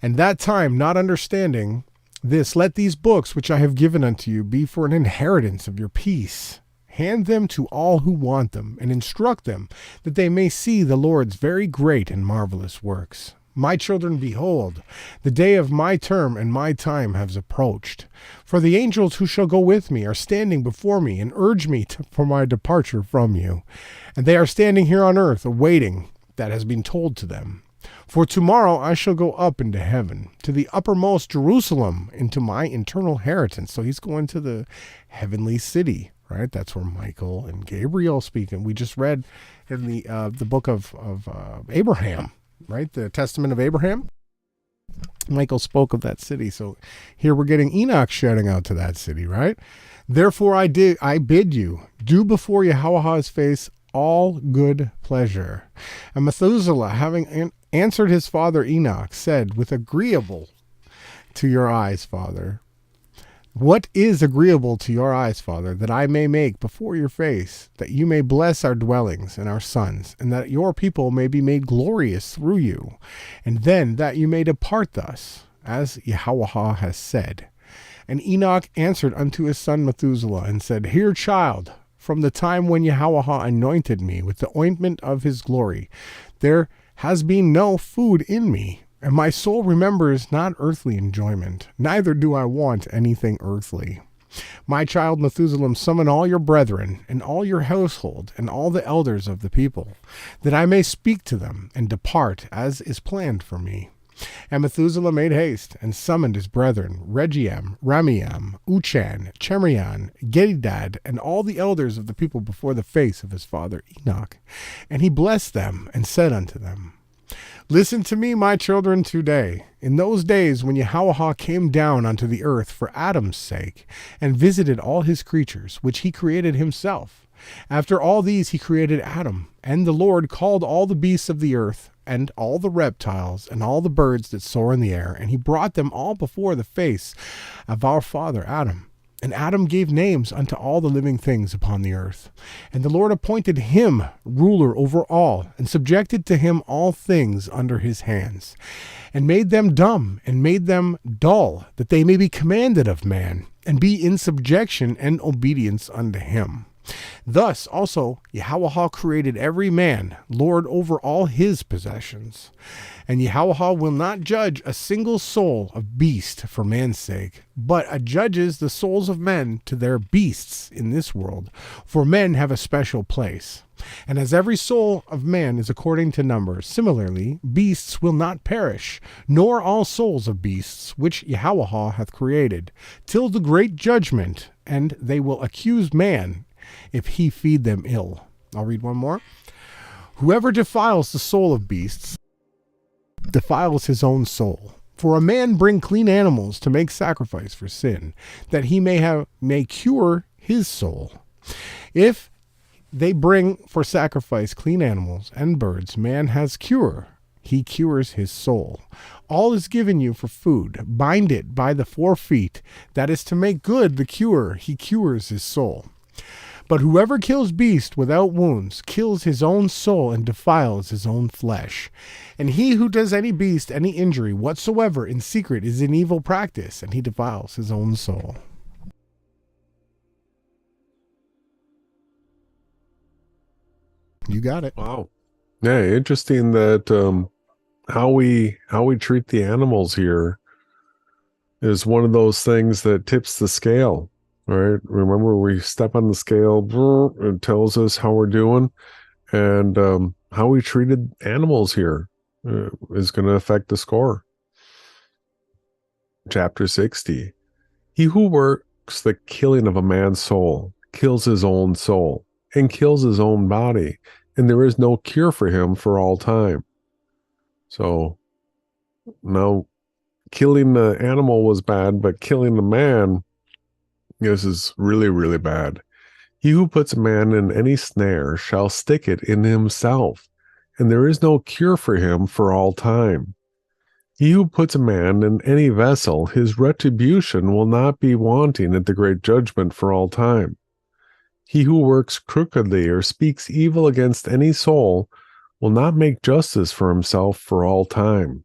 And that time, not understanding this, let these books which I have given unto you be for an inheritance of your peace. Hand them to all who want them, and instruct them, that they may see the Lord's very great and marvelous works, My children, behold, the day of my term and my time has approached. For the angels who shall go with me are standing before me and urge me for my departure from you. And they are standing here on earth awaiting that has been told to them. For tomorrow I shall go up into heaven, to the uppermost Jerusalem, into my eternal inheritance. So he's going to the heavenly city, right? That's where Michael and Gabriel speak. And we just read in the book of Abraham, right? The Testament of Abraham. Michael spoke of that city. So here we're getting Enoch shouting out to that city, right? Therefore I bid you, do before Yahawah's face all good pleasure. And Methuselah, having answered his father Enoch, said, with agreeable to your eyes, Father. What is agreeable to your eyes, Father, that I may make before your face, that you may bless our dwellings and our sons, and that your people may be made glorious through you, and then that you may depart thus, as Yahawah has said. And Enoch answered unto his son Methuselah, and said, Hear, child, from the time when Yahawah anointed me with the ointment of his glory, there has been no food in me, and my soul remembers not earthly enjoyment, neither do I want anything earthly. My child Methuselah, summon all your brethren, and all your household, and all the elders of the people, that I may speak to them, and depart, as is planned for me. And Methuselah made haste, and summoned his brethren, Regiam, Ramiam, Uchan, Chemrian, Gedidad, and all the elders of the people before the face of his father Enoch. And he blessed them, and said unto them, Listen to me, my children, today. In those days when Yahawah came down unto the earth for Adam's sake, and visited all his creatures, which he created himself. After all these he created Adam, and the Lord called all the beasts of the earth, and all the reptiles, and all the birds that soar in the air, and he brought them all before the face of our father Adam. And Adam gave names unto all the living things upon the earth. And the Lord appointed him ruler over all, and subjected to him all things under his hands, and made them dumb, and made them dull, that they may be commanded of man, and be in subjection and obedience unto him. Thus also Yahawah created every man lord over all his possessions. And Yahawah will not judge a single soul of beast for man's sake, but adjudges the souls of men to their beasts in this world, for men have a special place. And as every soul of man is according to number, similarly beasts will not perish, nor all souls of beasts which Yahawah hath created, till the great judgment, and they will accuse man if he feed them ill. I'll read one more. Whoever defiles the soul of beasts defiles his own soul. For a man bring clean animals to make sacrifice for sin, that he may cure his soul. If they bring for sacrifice clean animals and birds, man has cure. He cures his soul. All is given you for food. Bind it by the 4 feet. That is to make good the cure. He cures his soul. But whoever kills beast without wounds kills his own soul and defiles his own flesh. And he who does any beast any injury whatsoever in secret is an evil practice, and he defiles his own soul. You got it. Wow. Yeah, interesting that how we treat the animals here is one of those things that tips the scale. Right? Remember, we step on the scale, it tells us how we're doing, and how we treated animals here is going to affect the score. Chapter 60. He who works the killing of a man's soul kills his own soul and kills his own body, and there is no cure for him for all time. So now killing the animal was bad, but killing the man, this is really, really bad. He who puts a man in any snare shall stick it in himself, and there is no cure for him for all time. He who puts a man in any vessel, his retribution will not be wanting at the great judgment for all time. He who works crookedly or speaks evil against any soul will not make justice for himself for all time.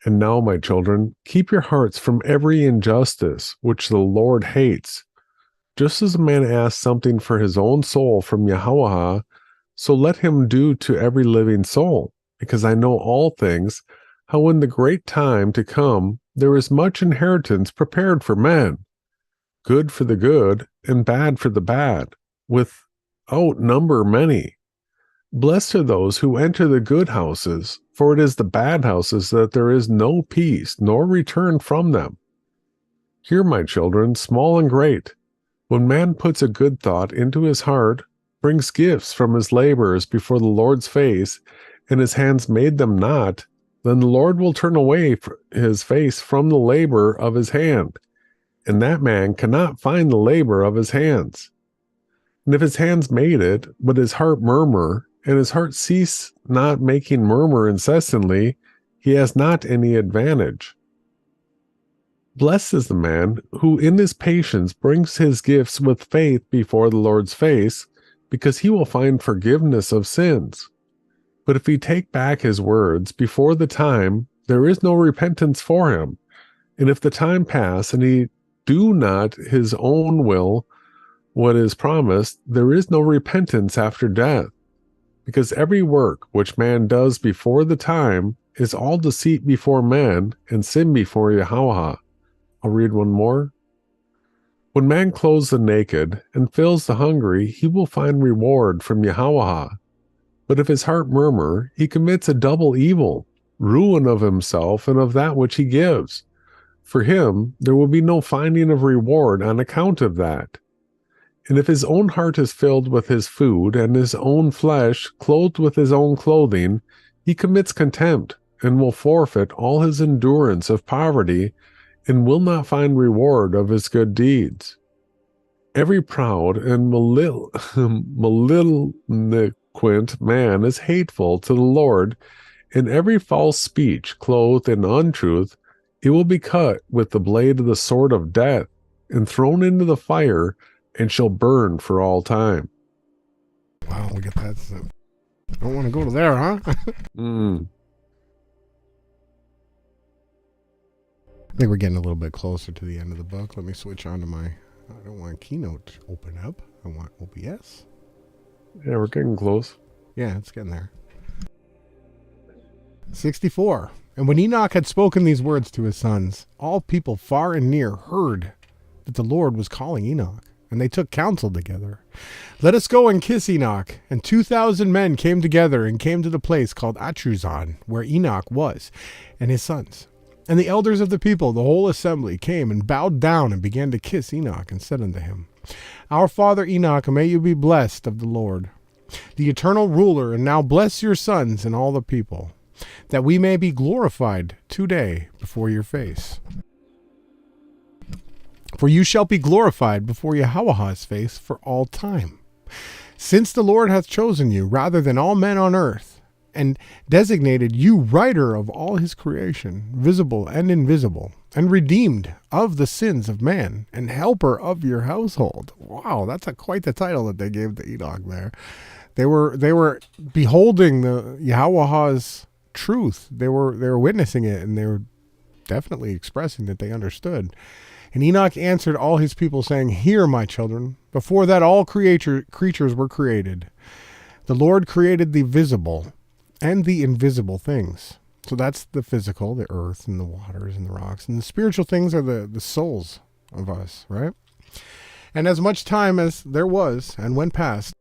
And now, my children, keep your hearts from every injustice, which the Lord hates. Just as a man asks something for his own soul from Yahawah, so let him do to every living soul. because I know all things, how in the great time to come there is much inheritance prepared for men, good for the good and bad for the bad, without number many. Blessed are those who enter the good houses, for it is the bad houses that there is no peace, nor return from them. Hear, my children, small and great. When man puts a good thought into his heart, brings gifts from his labors before the Lord's face, and his hands made them not, then the Lord will turn away his face from the labor of his hand, and that man cannot find the labor of his hands. And if his hands made it, but his heart murmur, and his heart cease not making murmur incessantly, he has not any advantage. Blessed is the man who in his patience brings his gifts with faith before the Lord's face, because he will find forgiveness of sins. But if he take back his words before the time, there is no repentance for him. And if the time pass, and he do not his own will what is promised, there is no repentance after death. Because every work which man does before the time is all deceit before men, and sin before Yahawah. I'll read one more. When man clothes the naked and fills the hungry, he will find reward from Yahawah. But if his heart murmur, he commits a double evil, ruin of himself and of that which he gives. For him there will be no finding of reward on account of that. And if his own heart is filled with his food, and his own flesh clothed with his own clothing, he commits contempt, and will forfeit all his endurance of poverty, and will not find reward of his good deeds. Every proud and malignant man is hateful to the Lord, and every false speech clothed in untruth, it will be cut with the blade of the sword of death, and thrown into the fire, and shall burn for all time. Wow, look at that. I don't want to go to there, huh? I think we're getting a little bit closer to the end of the book. Let me switch on to I don't want Keynote to open up. I want OBS. Yeah, we're getting close. Yeah, it's getting there. 64. And when Enoch had spoken these words to his sons, all people far and near heard that the Lord was calling Enoch, and they took counsel together. Let us go and kiss Enoch. And 2,000 men came together and came to the place called Atruzan, where Enoch was, and his sons. And the elders of the people, the whole assembly, came and bowed down and began to kiss Enoch, and said unto him, Our father Enoch, may you be blessed of the Lord, the eternal ruler, and now bless your sons and all the people, that we may be glorified today before your face. For you shall be glorified before Yahawah's face for all time. Since the Lord hath chosen you rather than all men on earth, and designated you writer of all his creation, visible and invisible, and redeemed of the sins of man, and helper of your household. Wow, that's quite the title that they gave to Enoch there. They were beholding the Yahawah's truth. They were witnessing it, and they were definitely expressing that they understood. And Enoch answered all his people, saying, Hear, my children, before that all creatures were created. The Lord created the visible and the invisible things. So that's the physical, the earth and the waters and the rocks. And the spiritual things are the souls of us, right? And as much time as there was and went past,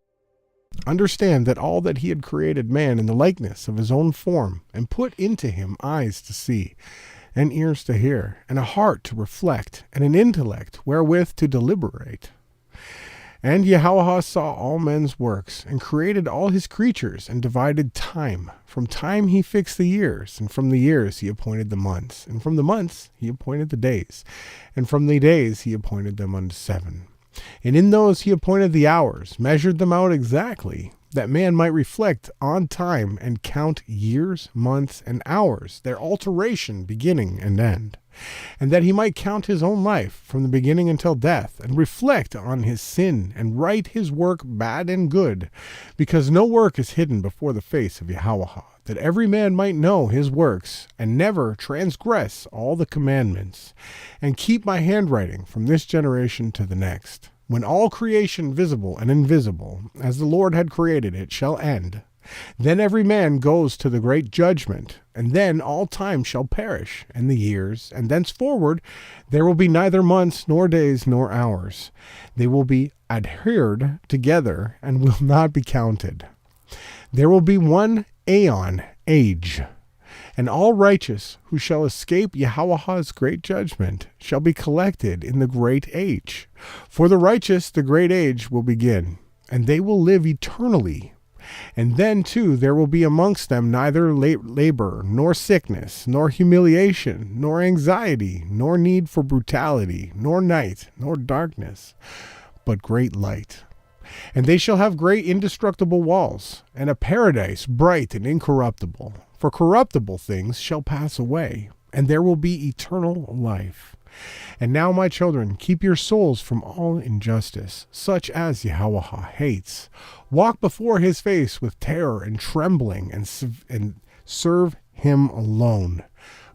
understand that all that he had created man in the likeness of his own form, and put into him eyes to see, and ears to hear, and a heart to reflect, and an intellect wherewith to deliberate. And Yahawah saw all men's works, and created all his creatures, and divided time. From time he fixed the years, and from the years he appointed the months, and from the months he appointed the days, and from the days he appointed them unto 7. And in those he appointed the hours, measured them out exactly, that man might reflect on time, and count years, months, and hours, their alteration, beginning and end. And that he might count his own life from the beginning until death, and reflect on his sin, and write his work bad and good, because no work is hidden before the face of Yahawah, that every man might know his works, and never transgress all the commandments, and keep my handwriting from this generation to the next. When all creation visible and invisible, as the Lord had created it, shall end, Then every man goes to the great judgment, and then all time shall perish, and the years, and thenceforward there will be neither months, nor days, nor hours. They will be adhered together, and will not be counted. There will be one aeon, age, and all righteous who shall escape Yahawah's great judgment shall be collected in the great age. For the righteous the great age will begin, and they will live eternally. And then, too, there will be amongst them neither labor, nor sickness, nor humiliation, nor anxiety, nor need for brutality, nor night, nor darkness, but great light. And they shall have great indestructible walls, and a paradise bright and incorruptible. For corruptible things shall pass away, and there will be eternal life. And now, my children, keep your souls from all injustice, such as Yahawah hates. Walk before his face with terror and trembling, and serve him alone.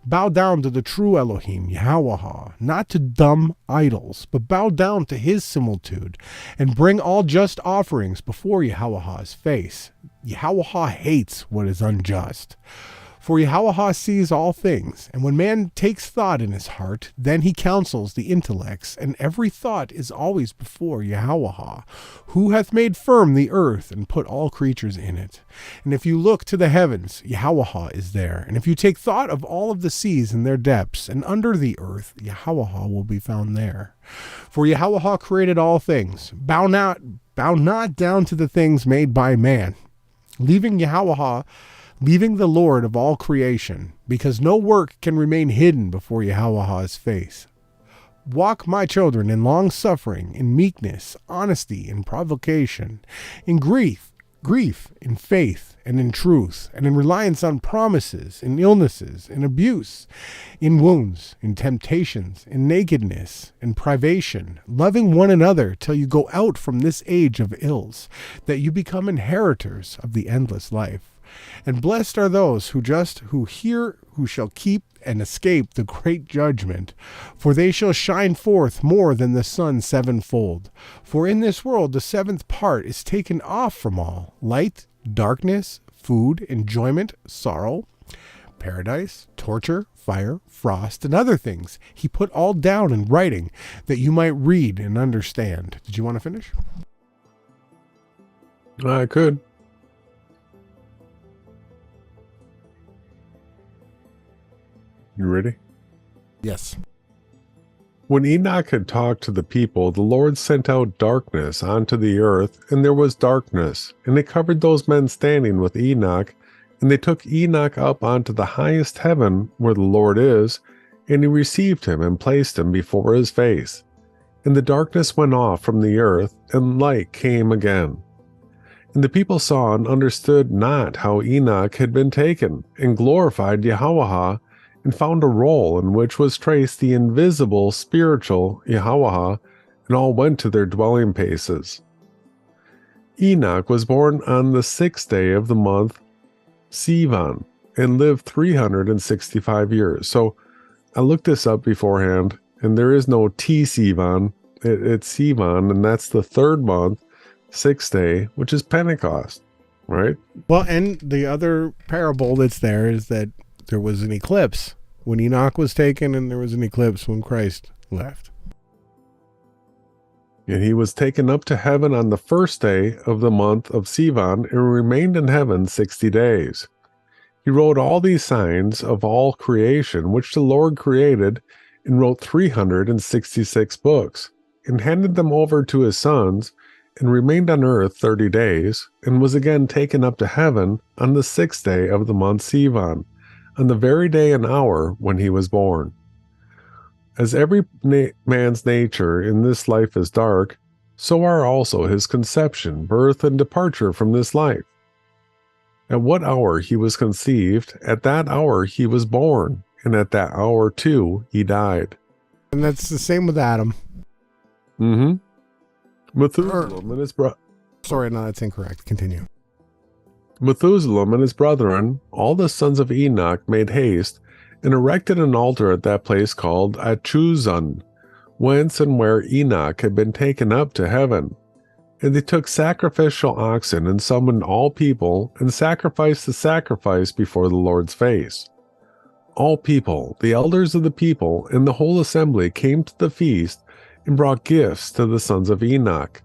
Bow down to the true Elohim, Yahawah, not to dumb idols, but bow down to his similitude, and bring all just offerings before Yahawah's face. Yahawah hates what is unjust. For Yahawah sees all things, and when man takes thought in his heart, then he counsels the intellects, and every thought is always before Yahawah, who hath made firm the earth and put all creatures in it. And if you look to the heavens, Yahawah is there. And if you take thought of all of the seas and their depths, and under the earth, Yahawah will be found there. For Yahawah created all things. Bow not down to the things made by man, leaving the Lord of all creation, because no work can remain hidden before Yahawah's face. Walk, my children, in long-suffering, in meekness, honesty, in provocation, in grief, in faith, and in truth, and in reliance on promises, in illnesses, in abuse, in wounds, in temptations, in nakedness, in privation, loving one another till you go out from this age of ills, that you become inheritors of the endless life. And blessed are those who shall keep and escape the great judgment, for they shall shine forth more than the sun sevenfold. For in this world the seventh part is taken off from all: light, darkness, food, enjoyment, sorrow, paradise, torture, fire, frost, and other things. He put all down in writing, that you might read and understand. Did you want to finish? I could. You ready? Yes. When Enoch had talked to the people, the Lord sent out darkness onto the earth, and there was darkness, and it covered those men standing with Enoch, and they took Enoch up onto the highest heaven where the Lord is, and he received him and placed him before his face. And the darkness went off from the earth, and light came again. And the people saw and understood not how Enoch had been taken, and glorified Yahawah, and found a roll in which was traced the invisible spiritual Yahawah, and all went to their dwelling places. Enoch was born on the 6th day of the month Sivan, and lived 365 years. So I looked this up beforehand, and there is no T Sivan. It's Sivan, and that's the 3rd month, 6th day, which is Pentecost, right? Well, and the other parable that's there is that there was an eclipse when Enoch was taken, and there was an eclipse when Christ left. And he was taken up to heaven on the 1st day of the month of Sivan, and remained in heaven 60 days. He wrote all these signs of all creation, which the Lord created, and wrote 366 books, and handed them over to his sons, and remained on earth 30 days, and was again taken up to heaven on the 6th day of the month Sivan, on the very day and hour when he was born. As every man's nature in this life is dark, so are also his conception, birth, and departure from this life. At what hour he was conceived, at that hour he was born, and at that hour too he died. And that's the same with Adam. Mm-hmm. Methuselah and his Sorry, no, that's incorrect. Continue. Methuselah and his brethren, all the sons of Enoch, made haste, and erected an altar at that place called Achuzan, whence and where Enoch had been taken up to heaven. And they took sacrificial oxen and summoned all people and sacrificed the sacrifice before the Lord's face. All people, the elders of the people, and the whole assembly came to the feast and brought gifts to the sons of Enoch.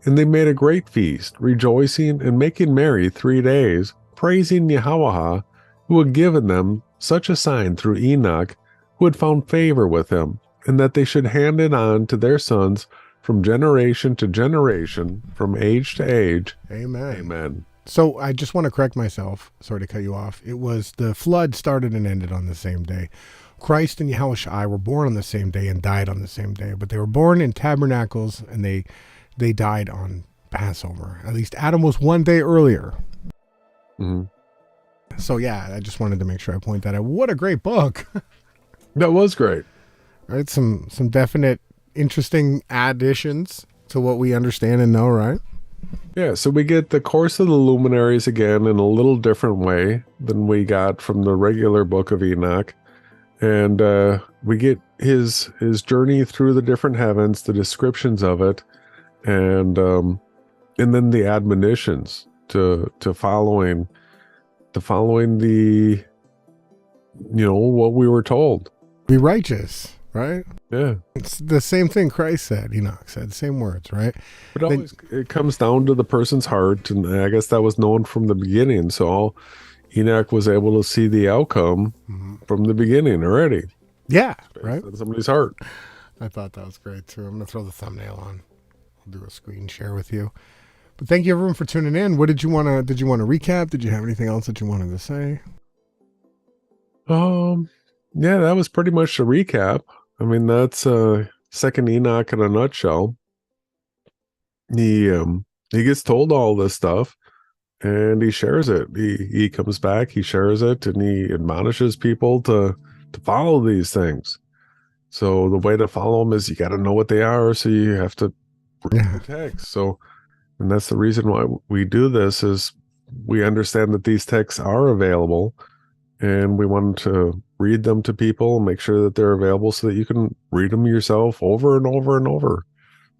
And they made a great feast, rejoicing and making merry 3 days, praising Yahawah, who had given them such a sign through Enoch, who had found favor with him, and that they should hand it on to their sons from generation to generation, from age to age. Amen. Amen. So I just want to correct myself. Sorry to cut you off. It was the flood started and ended on the same day. Christ and Yahawashai were born on the same day and died on the same day, but they were born in tabernacles and they died on Passover. At least Adam was 1 day earlier. Mm-hmm. So yeah, I just wanted to make sure I point that out. What a great book. That was great. Right, some definite interesting additions to what we understand and know, right? Yeah, so we get the course of the luminaries again in a little different way than we got from the regular Book of Enoch. And we get his journey through the different heavens, the descriptions of it, and then the admonitions to following the, what we were told. Be righteous, right? Yeah. It's the same thing Christ said, Enoch said, same words, right? But it comes down to the person's heart, and I guess that was known from the beginning. So Enoch was able to see the outcome from the beginning already. Yeah, right? In somebody's heart. I thought that was great too. I'm going to throw the thumbnail on. I'll do a screen share with you. But thank you everyone for tuning in. What did you want to recap? Did you have anything else that you wanted to say? Yeah, that was pretty much the recap. I mean, that's Second Enoch in a nutshell. He gets told all this stuff, and he shares it. He comes back, he shares it, and he admonishes people to follow these things. So the way to follow them is you got to know what they are, so you have to read the text. So, and that's the reason why we do this, is we understand that these texts are available, and we want to read them to people and make sure that they're available so that you can read them yourself over and over and over.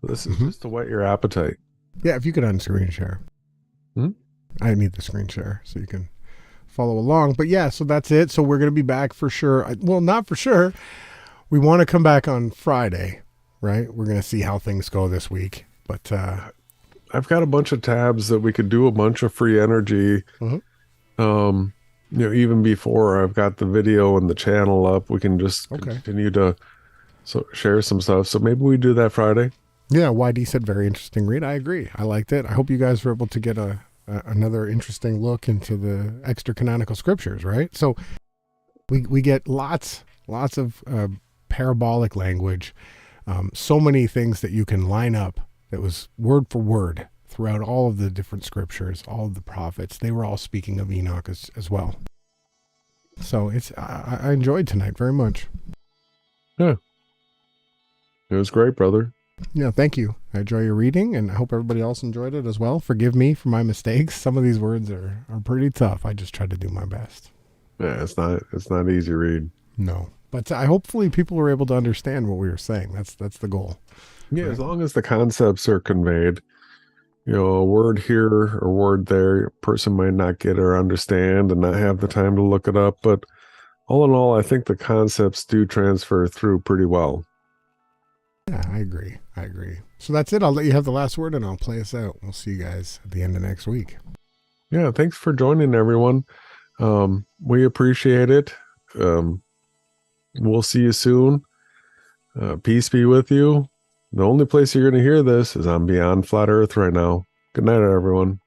This is just to whet your appetite. Yeah, if you could unscreen share. I need the screen share so you can follow along. But yeah, so that's it. So we're going to be back for sure. Well, not for sure. We want to come back on Friday, right? We're going to see how things go this week. But I've got a bunch of tabs that we could do a bunch of free energy. Even before I've got the video and the channel up, we can just continue to share some stuff. So maybe we do that Friday. Yeah, YD said very interesting read. I agree. I liked it. I hope you guys were able to get another interesting look into the extra canonical scriptures, right? So we get lots of parabolic language, so many things that you can line up that was word for word throughout all of the different scriptures, all of the prophets. They were all speaking of Enoch as well. So I enjoyed tonight very much. Yeah. It was great, brother. Yeah, thank you. I enjoy your reading, and I hope everybody else enjoyed it as well. Forgive me for my mistakes. Some of these words are pretty tough. I just tried to do my best. Yeah, it's not easy to read. No. But hopefully people were able to understand what we were saying. That's the goal. Yeah, right? As long as the concepts are conveyed. A word here or word there, a person might not get or understand and not have the time to look it up. But all in all, I think the concepts do transfer through pretty well. Yeah, I agree. So that's it. I'll let you have the last word and I'll play us out. We'll see you guys at the end of next week. Yeah, thanks for joining, everyone. We appreciate it. We'll see you soon. Peace be with you. The only place you're going to hear this is on Beyond Flat Earth right now. Good night, everyone.